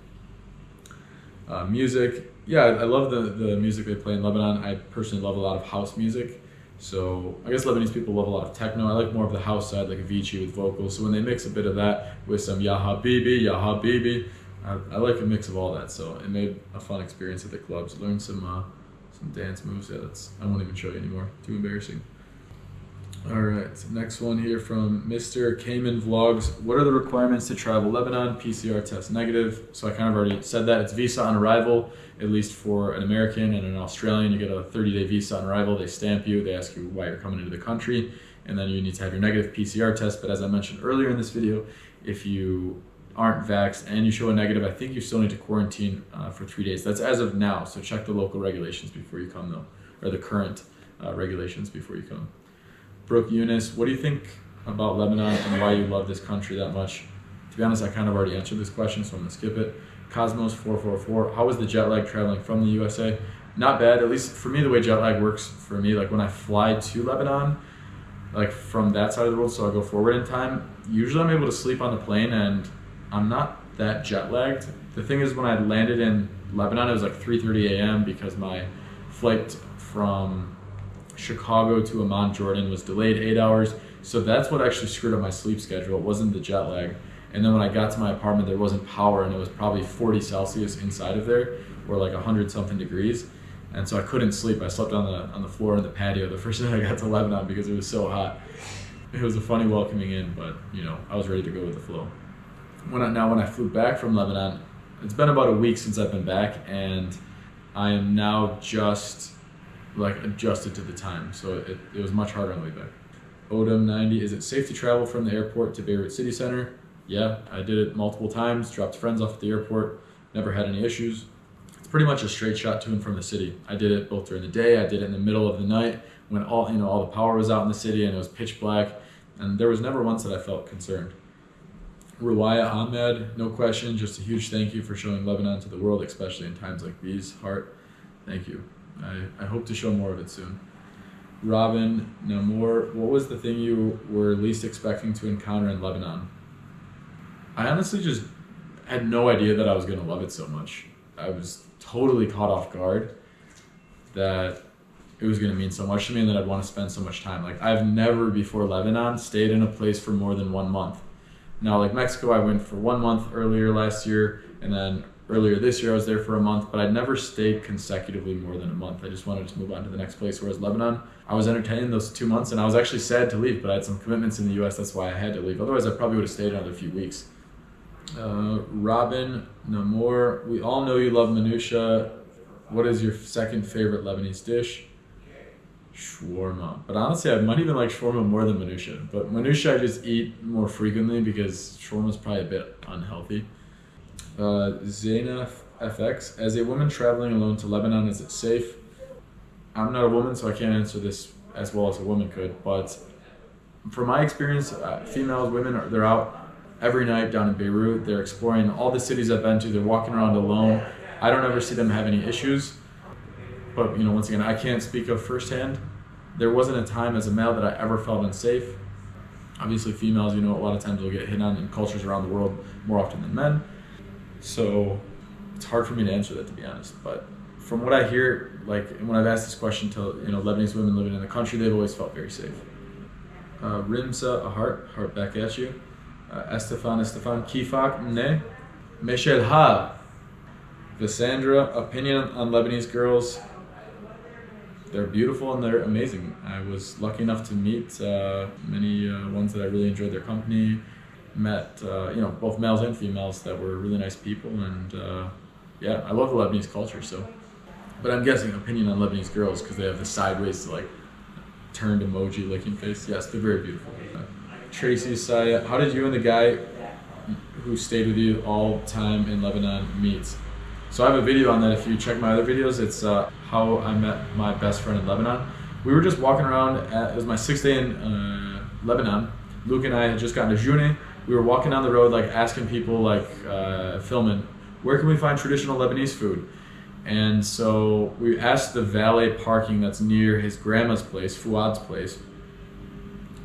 Music, yeah, I love the music they play in Lebanon. I personally love a lot of house music. So I guess Lebanese people love a lot of techno. I like more of the house side, like Avicii with vocals. So when they mix a bit of that with some Ya Habibi, I like a mix of all that. So it made a fun experience at the clubs. Learned some dance moves. Yeah, I won't even show you anymore. Too embarrassing. All right, so next one here from Mr. Cayman Vlogs. What are the requirements to travel Lebanon? PCR test negative. So I kind of already said that. It's visa on arrival, at least for an American and an Australian. You get a 30-day visa on arrival. They stamp you. They ask you why you're coming into the country. And then you need to have your negative PCR test. But as I mentioned earlier in this video, if you aren't vaxxed and you show a negative, I think you still need to quarantine for 3 days. That's as of now. So check the local regulations before you come, though, or the current regulations before you come. Brooke Eunice, what do you think about Lebanon and why you love this country that much? To be honest, I kind of already answered this question, so I'm gonna skip it. Cosmos444, how was the jet lag traveling from the USA? Not bad, at least for me, the way jet lag works for me, like when I fly to Lebanon, like from that side of the world, so I'll go forward in time, usually I'm able to sleep on the plane and I'm not that jet lagged. The thing is, when I landed in Lebanon, it was like 3:30 a.m. because my flight from Chicago to Amman, Jordan was delayed 8 hours. So that's what actually screwed up my sleep schedule. It wasn't the jet lag. And then when I got to my apartment, there wasn't power and it was probably 40 Celsius inside of there, or like 100 something degrees. And so I couldn't sleep. I slept on the floor in the patio the first night I got to Lebanon because it was so hot. It was a funny welcoming in, but I was ready to go with the flow. When I flew back from Lebanon, it's been about a week since I've been back, and I am now just like adjusted to the time, so it was much harder on the way back. Odom90, is it safe to travel from the airport to Beirut City Center? Yeah, I did it multiple times, dropped friends off at the airport, never had any issues. It's pretty much a straight shot to and from the city. I did it both during the day, I did it in the middle of the night when all the power was out in the city and it was pitch black, and there was never once that I felt concerned. Ruwaya Ahmed, no question, just a huge thank you for showing Lebanon to the world, especially in times like these. Heart, thank you. I hope to show more of it soon. Robin Namor, what was the thing you were least expecting to encounter in Lebanon? I honestly just had no idea that I was going to love it so much. I was totally caught off guard that it was going to mean so much to me and that I'd want to spend so much time. Like, I've never before Lebanon stayed in a place for more than 1 month. Now, like Mexico, I went for 1 month earlier last year, and then earlier this year I was there for a month, but I'd never stayed consecutively more than a month. I just wanted to move on to the next place, whereas Lebanon, I was entertaining those 2 months, and I was actually sad to leave, but I had some commitments in the US, that's why I had to leave. Otherwise, I probably would have stayed another few weeks. Robin Namor, we all know you love manusha. What is your second favorite Lebanese dish? Shawarma. But honestly, I might even like shawarma more than manusha. But manusha I just eat more frequently because shawarma is probably a bit unhealthy. Zainab FX, as a woman traveling alone to Lebanon, is it safe? I'm not a woman, so I can't answer this as well as a woman could, but from my experience, females, women, they're out every night down in Beirut. They're exploring all the cities I've been to. They're walking around alone. I don't ever see them have any issues. But, once again, I can't speak of firsthand. There wasn't a time as a male that I ever felt unsafe. Obviously, females, a lot of times will get hit on in cultures around the world more often than men. So it's hard for me to answer that, to be honest. But from what I hear, when I've asked this question to, Lebanese women living in the country, they've always felt very safe. Rimsa, a heart back at you. Estefan, Kifak, Ne, Michel Ha. Visandra, opinion on Lebanese girls. They're beautiful and they're amazing. I was lucky enough to meet many ones that I really enjoyed their company. Met, both males and females that were really nice people. And I love the Lebanese culture. So, but I'm guessing opinion on Lebanese girls because they have the sideways turned emoji licking face. Yes, they're very beautiful. Tracy, Saya, how did you and the guy who stayed with you all the time in Lebanon meet? So I have a video on that. If you check my other videos, it's how I met my best friend in Lebanon. We were just walking around. It was my 6th day in Lebanon. Luke and I had just gotten to June. We were walking down the road, asking people, filming, where can we find traditional Lebanese food? And so we asked the valet parking that's near his grandma's place, Fuad's place,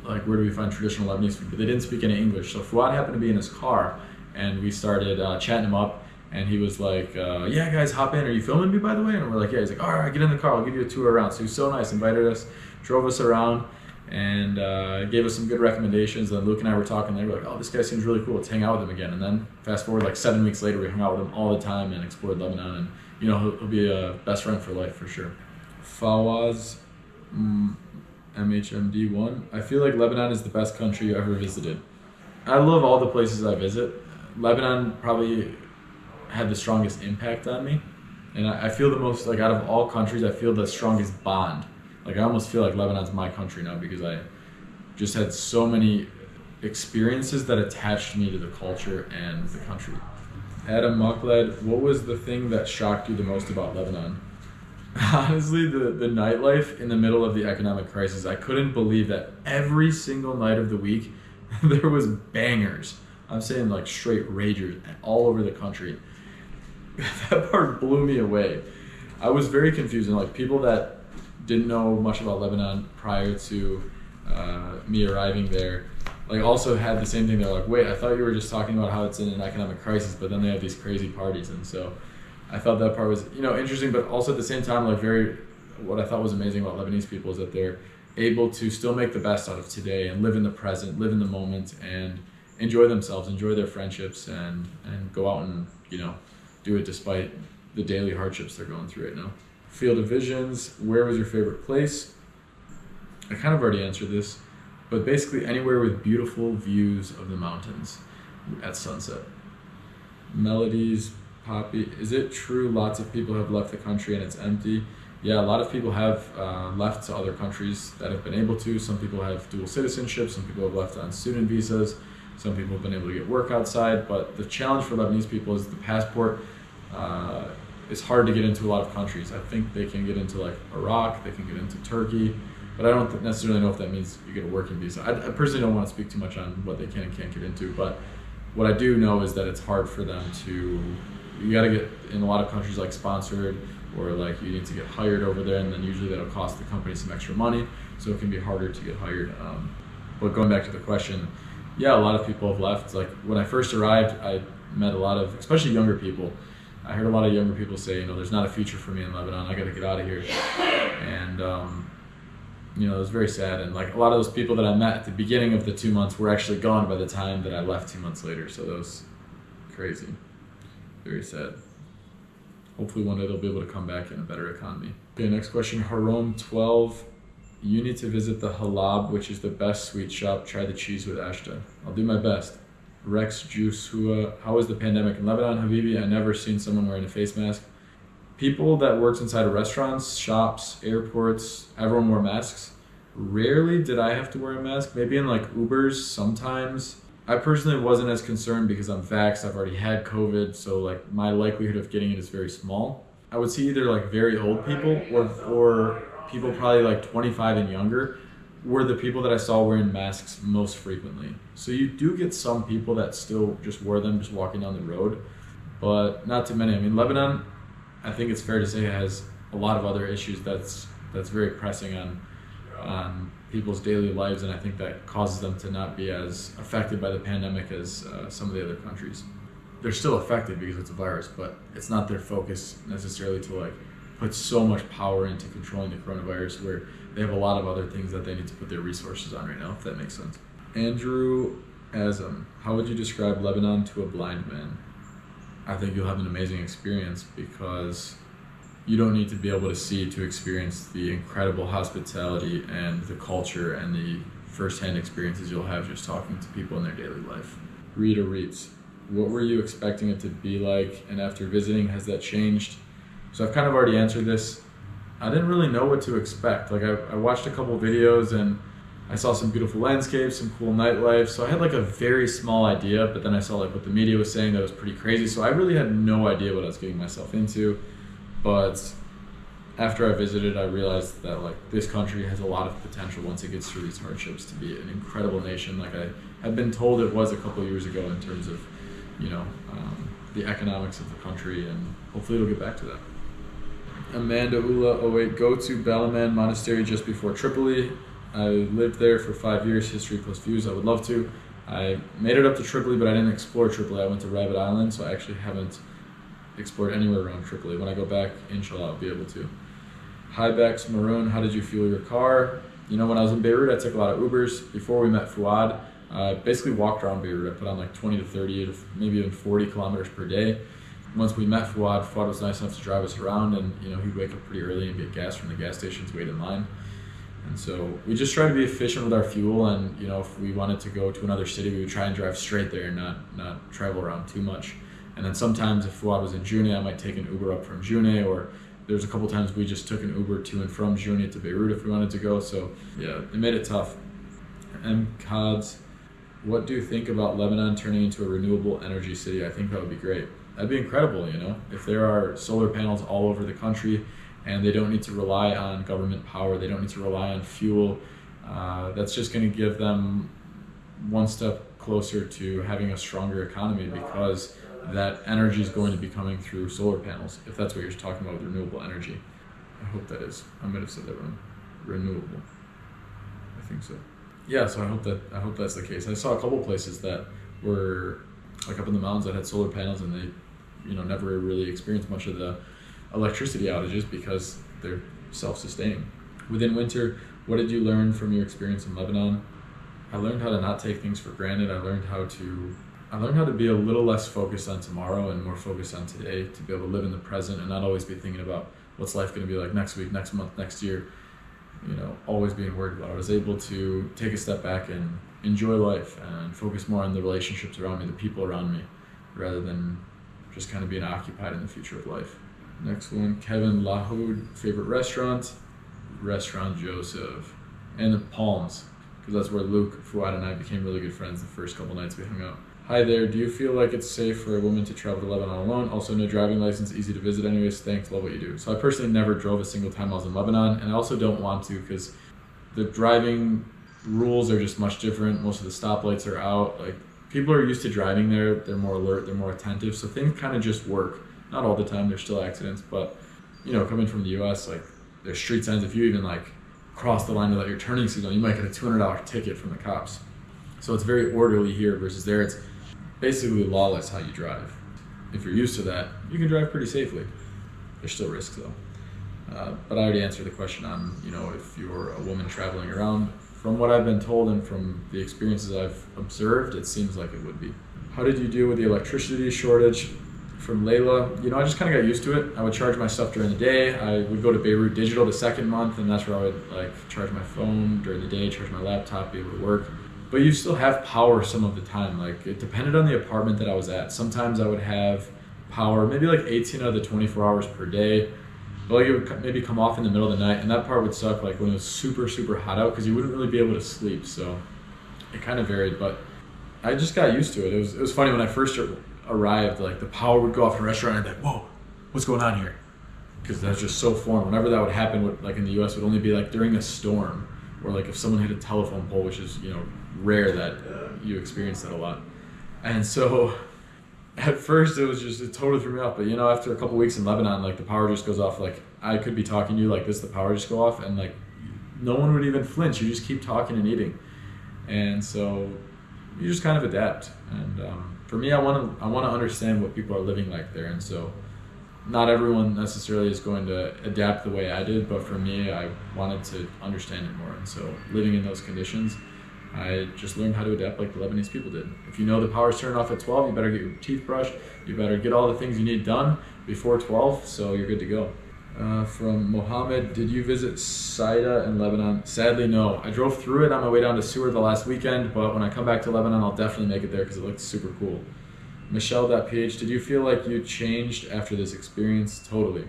where do we find traditional Lebanese food? But they didn't speak any English. So Fuad happened to be in his car, and we started chatting him up. And he was like, yeah, guys, hop in. Are you filming me, by the way? And we're like, yeah. He's like, all right, get in the car. I'll give you a tour around. So he was so nice, invited us, drove us around, and gave us some good recommendations. And Luke and I were talking. They were like, oh, this guy seems really cool. Let's hang out with him again. And then fast forward 7 weeks later, we hung out with him all the time and explored Lebanon. And, he'll be a best friend for life for sure. Fawaz, MHMD1. I feel like Lebanon is the best country you ever visited. I love all the places I visit. Lebanon probably had the strongest impact on me, and I feel the most out of all countries, I feel the strongest bond. I almost feel like Lebanon's my country now because I just had so many experiences that attached me to the culture and the country. Adam Muckled, what was the thing that shocked you the most about Lebanon? Honestly, the nightlife in the middle of the economic crisis. I couldn't believe that every single night of the week there was bangers. I'm saying straight ragers all over the country. That part blew me away. I was very confused, and people that didn't know much about Lebanon prior to me arriving there, also had the same thing. They're like, wait, I thought you were just talking about how it's in an economic crisis, but then they have these crazy parties. And so I thought that part was, interesting, but also at the same time, what I thought was amazing about Lebanese people is that they're able to still make the best out of today and live in the present, live in the moment, and enjoy themselves, enjoy their friendships, and go out and, do it despite the daily hardships they're going through right now. Field of Visions, where was your favorite place? I kind of already answered this, but basically anywhere with beautiful views of the mountains at sunset. Melodies, Poppy, is it true lots of people have left the country and it's empty? Yeah, a lot of people have left to other countries that have been able to. Some people have dual citizenship, some people have left on student visas, some people have been able to get work outside, but the challenge for Lebanese people is the passport is hard to get into a lot of countries. I think they can get into Iraq, they can get into Turkey, but I don't necessarily know if that means you get a working visa. I personally don't want to speak too much on what they can and can't get into, but what I do know is that it's hard for them you gotta get, in a lot of countries, sponsored, or you need to get hired over there, and then usually that'll cost the company some extra money, so it can be harder to get hired. But going back to the question, yeah, a lot of people have left. When I first arrived, I met a lot of, especially younger people. I heard a lot of younger people say, there's not a future for me in Lebanon, I gotta get out of here. And, it was very sad. And a lot of those people that I met at the beginning of the 2 months were actually gone by the time that I left 2 months later. So that was crazy. Very sad. Hopefully one day they'll be able to come back in a better economy. Okay, next question, Harom 12. You need to visit the Halab, which is the best sweet shop. Try the cheese with Ashta. I'll do my best. Rex Juice, how was the pandemic in Lebanon, Habibi? I never seen someone wearing a face mask. People that worked inside of restaurants, shops, airports, everyone wore masks. Rarely did I have to wear a mask. Maybe in Ubers sometimes. I personally wasn't as concerned because I'm vaxxed, I've already had COVID, so like my likelihood of getting it is very small. I would see either like very old people or people probably like 25 and younger were the people that I saw wearing masks most frequently. So you do get some people that still just wear them just walking down the road, but not too many. I mean, Lebanon, I think it's fair to say, has a lot of other issues that's very pressing on people's daily lives, and I think that causes them to not be as affected by the pandemic as some of the other countries. They're still affected because it's a virus, but it's not their focus necessarily to like put so much power into controlling the coronavirus, where they have a lot of other things that they need to put their resources on right now, if that makes sense. Andrew Azam, how would you describe Lebanon to a blind man? I think you'll have an amazing experience because you don't need to be able to see to experience the incredible hospitality and the culture and the firsthand experiences you'll have just talking to people in their daily life. Rita Reitz, what were you expecting it to be like, and after visiting, has that changed? So I've kind of already answered this. I didn't really know what to expect. Like I watched a couple videos and I saw some beautiful landscapes, some cool nightlife. So I had like a very small idea, but then I saw like what the media was saying that was pretty crazy. So I really had no idea what I was getting myself into. But after I visited, I realized that like this country has a lot of potential once it gets through these hardships to be an incredible nation. Like I had been told it was a couple years ago in terms of, the economics of the country, and hopefully it'll get back to that. Amanda Ula 08, go to Balaman Monastery just before Tripoli. I lived there for 5 years, history plus views, I would love to. I made it up to Tripoli, but I didn't explore Tripoli. I went to Rabbit Island, so I actually haven't explored anywhere around Tripoli. When I go back, inshallah, I'll be able to. Hybex Maroon, how did you fuel your car? When I was in Beirut, I took a lot of Ubers. Before we met Fuad, I basically walked around Beirut. I put on like 20 to 30, maybe even 40 kilometers per day. Once we met Fuad was nice enough to drive us around, and he'd wake up pretty early and get gas from the gas stations, wait in line. And so we just try to be efficient with our fuel, and if we wanted to go to another city, we would try and drive straight there and not travel around too much. And then sometimes if Fuad was in June, I might take an Uber up from June, or there's a couple times we just took an Uber to and from June to Beirut if we wanted to go. So yeah, it made it tough. Cods, what do you think about Lebanon turning into a renewable energy city? I think that would be great. That'd be incredible, if there are solar panels all over the country and they don't need to rely on government power, they don't need to rely on fuel, that's just going to give them one step closer to having a stronger economy, because that energy is going to be coming through solar panels, if that's what you're talking about with renewable energy. I hope that is. I might have said that wrong. Renewable. I think so. Yeah, so I hope that's the case. I saw a couple places that were like up in the mountains that had solar panels, and they never really experienced much of the electricity outages because they're self-sustaining. Within winter, what did you learn from your experience in Lebanon? I learned how to not take things for granted. I learned how to be a little less focused on tomorrow and more focused on today, to be able to live in the present and not always be thinking about what's life going to be like next week, next month, next year, always being worried about it. I was able to take a step back and enjoy life and focus more on the relationships around me, the people around me, rather than just kind of being occupied in the future of life. Next one, Kevin Lahoud, favorite restaurant? Restaurant Joseph. And the Palms, because that's where Luke, Fuad, and I became really good friends the first couple nights we hung out. Hi there, do you feel like it's safe for a woman to travel to Lebanon alone? Also, no driving license, easy to visit anyways. Thanks, love what you do. So I personally never drove a single time I was in Lebanon, and I also don't want to, because the driving rules are just much different. Most of the stoplights are out. Like, people are used to driving there. They're more alert, they're more attentive, so things kind of just work. Not all the time, there's still accidents, but coming from the US, like, there's street signs. If you even like cross the line without your turning signal, you might get a $200 ticket from the cops. So it's very orderly here, versus there it's basically lawless how you drive. If you're used to that, you can drive pretty safely. There's still risks though. But I already answered the question on, if you're a woman traveling around. From what I've been told and from the experiences I've observed, it seems like it would be. How did you deal with the electricity shortage? From Layla, I just kind of got used to it. I would charge my stuff during the day. I would go to Beirut Digital the second month, and that's where I would charge my phone during the day, charge my laptop, be able to work. But you still have power some of the time. It depended on the apartment that I was at. Sometimes I would have power, maybe 18 out of the 24 hours per day. But it would maybe come off in the middle of the night, and that part would suck when it was super, super hot out, because you wouldn't really be able to sleep. So it kind of varied, but I just got used to it. It was funny when I first arrived, like the power would go off in a restaurant and I'd be like, whoa, what's going on here? Because that's just so foreign. Whenever that would happen, like in the US, would only be like during a storm, or like if someone hit a telephone pole, which is, rare that you experience that a lot. And so at first it totally threw me off. But after a couple weeks in Lebanon, like the power just goes off. Like I could be talking to you like this, the power just go off, and like no one would even flinch. You just keep talking and eating. And so you just kind of adapt. And for me, I want to understand what people are living like there. And so not everyone necessarily is going to adapt the way I did, but for me, I wanted to understand it more. And so living in those conditions, I just learned how to adapt like the Lebanese people did. If you know the power's turned off at 12, you better get your teeth brushed. You better get all the things you need done before 12, so you're good to go. From Mohammed, did you visit Saida in Lebanon? Sadly, no. I drove through it on my way down to Seward the last weekend, but when I come back to Lebanon, I'll definitely make it there because it looks super cool. Michelle.ph, did you feel like you changed after this experience? Totally.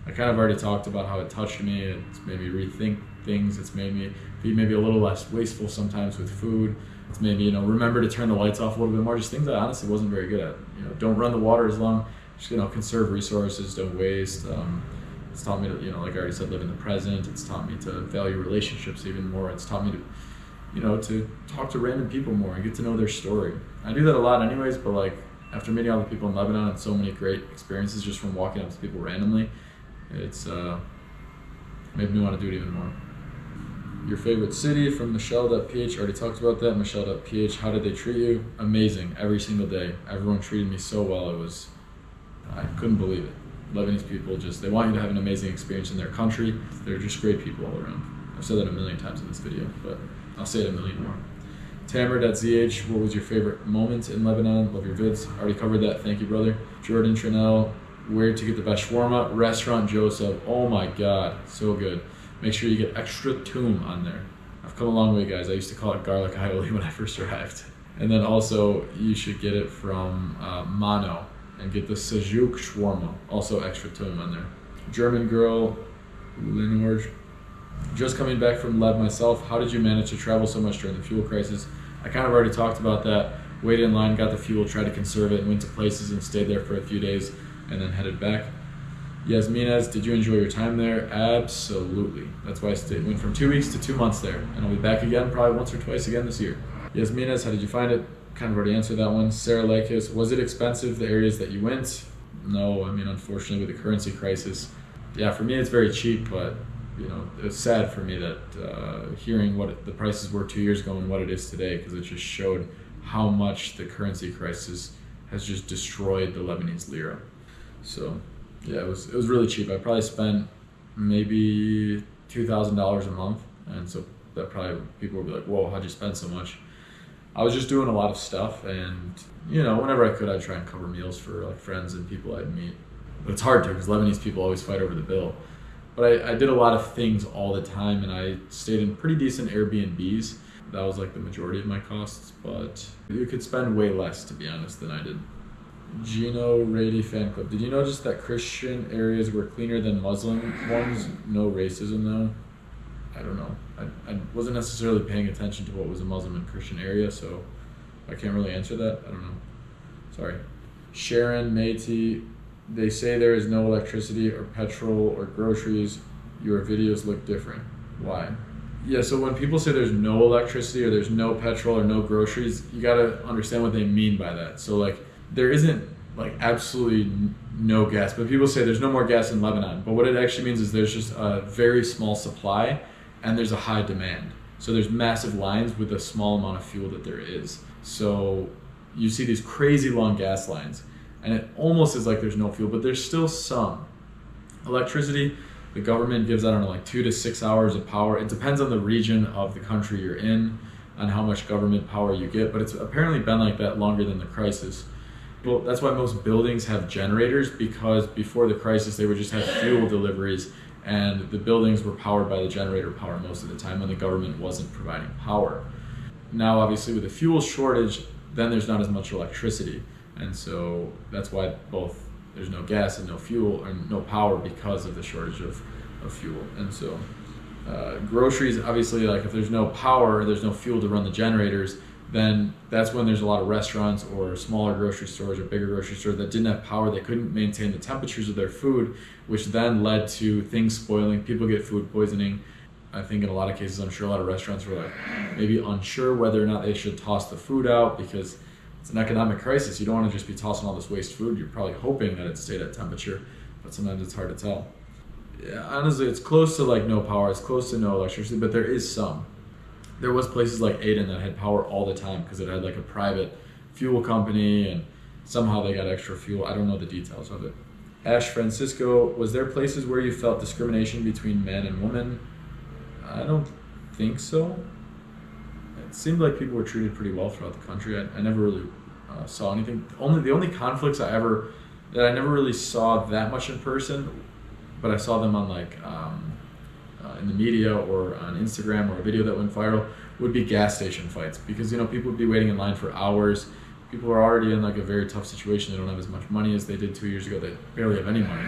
I kind of already talked about how it touched me. It's made me rethink things. It's made me be maybe a little less wasteful sometimes with food. It's made me, remember to turn the lights off a little bit more. Just things I honestly wasn't very good at. Don't run the water as long. Just, conserve resources, don't waste. It's taught me to, like I already said, live in the present. It's taught me to value relationships even more. It's taught me to, to talk to random people more and get to know their story. I do that a lot anyways, but like, after meeting all the people in Lebanon and so many great experiences just from walking up to people randomly, it's made me want to do it even more. Your favorite city from Michelle.ph, already talked about that. Michelle.ph, how did they treat you? Amazing, every single day. Everyone treated me so well, I couldn't believe it. Lebanese people they want you to have an amazing experience in their country. They're just great people all around. I've said that a million times in this video, but I'll say it a million more. Tamer.zh, what was your favorite moment in Lebanon? Love your vids. Already covered that. Thank you, brother. Jordan Trinell, where to get the best shawarma? Restaurant Joseph. Oh my God, so good. Make sure you get extra toom on there. I've come a long way, guys. I used to call it garlic aioli when I first arrived. And then also, you should get it from Mano and get the Sejuk shawarma. Also extra toom on there. German girl, Linorge. Just coming back from Lev myself, how did you manage to travel so much during the fuel crisis? I kind of already talked about that. Waited in line, got the fuel, tried to conserve it, and went to places and stayed there for a few days and then headed back. Yasminez, did you enjoy your time there? Absolutely. That's why I went from 2 weeks to 2 months there, and I'll be back again probably once or twice again this year. Yasminez, how did you find it? Kind of already answered that one. Sarah Lakis, was it expensive, the areas that you went? No, unfortunately with the currency crisis, yeah, for me it's very cheap, but it's sad for me that hearing what the prices were 2 years ago and what it is today, because it just showed how much the currency crisis has just destroyed the Lebanese lira. So yeah, it was really cheap. I probably spent maybe $2,000 a month, and so that probably people would be like, whoa, how'd you spend so much? I was just doing a lot of stuff, and whenever I could, I'd try and cover meals for like friends and people I'd meet. But it's hard to, because Lebanese people always fight over the bill. But I did a lot of things all the time, and I stayed in pretty decent Airbnbs. That was like the majority of my costs, but you could spend way less, to be honest, than I did. Gino Rady Fan Club. Did you notice that Christian areas were cleaner than Muslim ones? No racism though. I don't know. I wasn't necessarily paying attention to what was a Muslim and Christian area, so I can't really answer that. I don't know. Sorry. Sharon Meiti. They say there is no electricity or petrol or groceries. Your videos look different. Why? Yeah, so when people say there's no electricity or there's no petrol or no groceries, you gotta understand what they mean by that. So like, there isn't like absolutely no gas, but people say there's no more gas in Lebanon. But what it actually means is there's just a very small supply and there's a high demand. So there's massive lines with a small amount of fuel that there is. So you see these crazy long gas lines, and it almost is like there's no fuel, but there's still some. Electricity, the government gives, I don't know, like 2 to 6 hours of power. It depends on the region of the country you're in, on how much government power you get, but it's apparently been like that longer than the crisis. Well, that's why most buildings have generators, because before the crisis, they would just have fuel deliveries, and the buildings were powered by the generator power most of the time when the government wasn't providing power. Now, obviously, with a fuel shortage, then there's not as much electricity. And so that's why both there's no gas and no fuel, or no power, because of the shortage of fuel. And so groceries, obviously, like if there's no power, there's no fuel to run the generators, then that's when there's a lot of restaurants or smaller grocery stores or bigger grocery stores that didn't have power. They couldn't maintain the temperatures of their food, which then led to things spoiling. People get food poisoning. I think in a lot of cases, I'm sure a lot of restaurants were like maybe unsure whether or not they should toss the food out because it's an economic crisis. You don't want to just be tossing all this waste food. You're probably hoping that it stayed at temperature, but sometimes it's hard to tell. Yeah, honestly, it's close to like no power. It's close to no electricity, but there is some. There was places like Aden that had power all the time because it had like a private fuel company and somehow they got extra fuel. I don't know the details of it. Ash Francisco, was there places where you felt discrimination between man and woman? I don't think so. It seemed like people were treated pretty well throughout the country. I never really saw anything. The only conflicts that I never really saw that much in person, but I saw them on like in the media or on Instagram or a video that went viral, would be gas station fights, because people would be waiting in line for hours. People are already in like a very tough situation. They don't have as much money as they did 2 years ago. They barely have any money,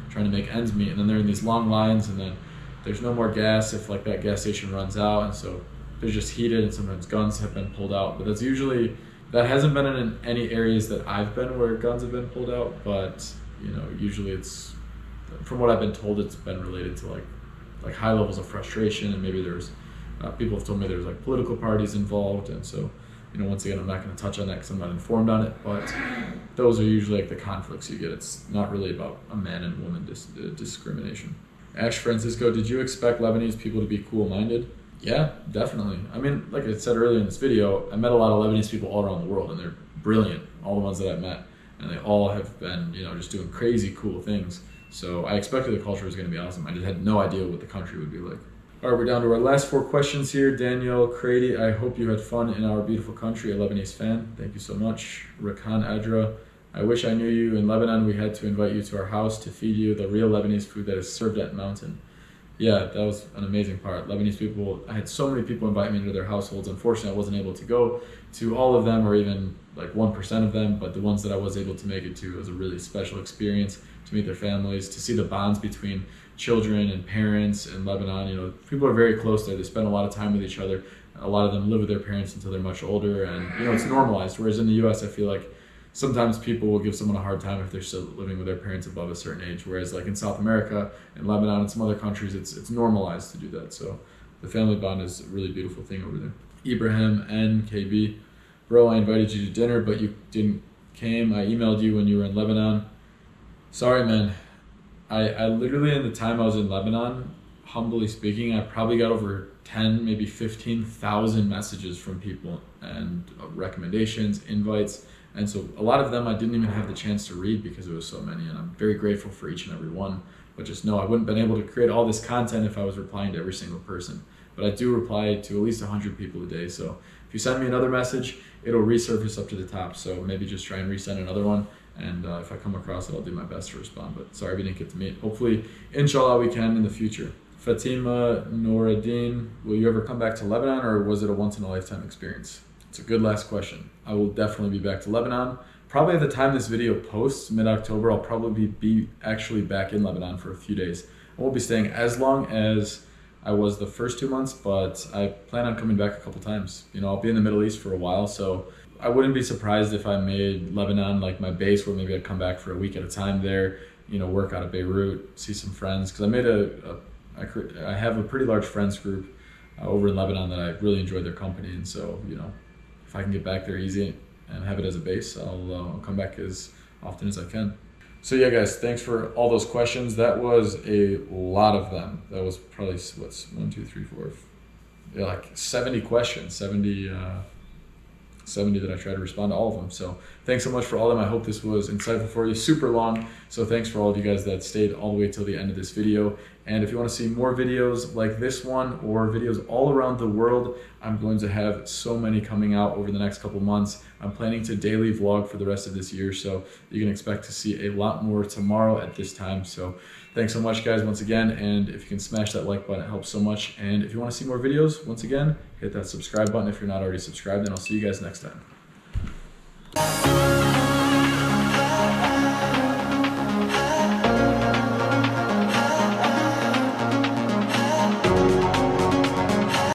trying to make ends meet, and then they're in these long lines, and then there's no more gas if like that gas station runs out, and so they're just heated, and sometimes guns have been pulled out. But that hasn't been in any areas that I've been where guns have been pulled out, but usually it's, from what I've been told, it's been related to like high levels of frustration, and maybe there's people have told me there's like political parties involved, and so once again, I'm not going to touch on that because I'm not informed on it, but those are usually like the conflicts you get. It's not really about a man and woman discrimination. Ash Francisco, did you expect Lebanese people to be cool-minded? Yeah, definitely. I mean, like I said earlier in this video, I met a lot of Lebanese people all around the world, and they're brilliant, all the ones that I've met, and they all have been, just doing crazy cool things. So I expected the culture was going to be awesome. I just had no idea what the country would be like. All right, we're down to our last 4 questions here. Danielle Crady, I hope you had fun in our beautiful country, a Lebanese fan. Thank you so much. Rakan Adra, I wish I knew you in Lebanon. We had to invite you to our house to feed you the real Lebanese food that is served at Mountain. Yeah, that was an amazing part. Lebanese people, I had so many people invite me into their households. Unfortunately, I wasn't able to go to all of them or even like 1% of them, but the ones that I was able to make it to, it was a really special experience to meet their families, to see the bonds between children and parents in Lebanon. People are very close there. They spend a lot of time with each other. A lot of them live with their parents until they're much older, and it's normalized. Whereas in the US, I feel like sometimes people will give someone a hard time if they're still living with their parents above a certain age. Whereas like in South America, in Lebanon, and some other countries, it's normalized to do that. So the family bond is a really beautiful thing over there. Ibrahim NKB, bro, I invited you to dinner, but you didn't came. I emailed you when you were in Lebanon. Sorry, man. I literally, in the time I was in Lebanon, humbly speaking, I probably got over 10, maybe 15,000 messages from people and recommendations, invites. And so a lot of them I didn't even have the chance to read because it was so many, and I'm very grateful for each and every one. But just know I wouldn't have been able to create all this content if I was replying to every single person. But I do reply to at least 100 people a day. So if you send me another message, it'll resurface up to the top. So maybe just try and resend another one. And if I come across it, I'll do my best to respond. But sorry we didn't get to meet. Hopefully, inshallah, we can in the future. Fatima Noraddin, will you ever come back to Lebanon, or was it a once-in-a-lifetime experience? It's a good last question. I will definitely be back to Lebanon. Probably at the time this video posts, mid-October, I'll probably be actually back in Lebanon for a few days. I won't be staying as long as I was the first 2 months, but I plan on coming back a couple times. I'll be in the Middle East for a while, so I wouldn't be surprised if I made Lebanon like my base, where maybe I'd come back for a week at a time there, work out of Beirut, see some friends, because I have a pretty large friends group over in Lebanon that I really enjoy their company, and so if I can get back there easy and have it as a base, I'll come back as often as I can. So yeah, guys, thanks for all those questions. That was a lot of them. That was probably what's 1, 2, 3, 4, yeah, like 70 questions, 70 that I tried to respond to all of them. So thanks so much for all of them. I hope this was insightful for you. Super long. So thanks for all of you guys that stayed all the way till the end of this video. And if you want to see more videos like this one, or videos all around the world, I'm going to have so many coming out over the next couple months. I'm planning to daily vlog for the rest of this year, so you can expect to see a lot more tomorrow at this time. So thanks so much, guys, once again. And if you can smash that like button, it helps so much. And if you want to see more videos, once again, hit that subscribe button if you're not already subscribed, and I'll see you guys next time.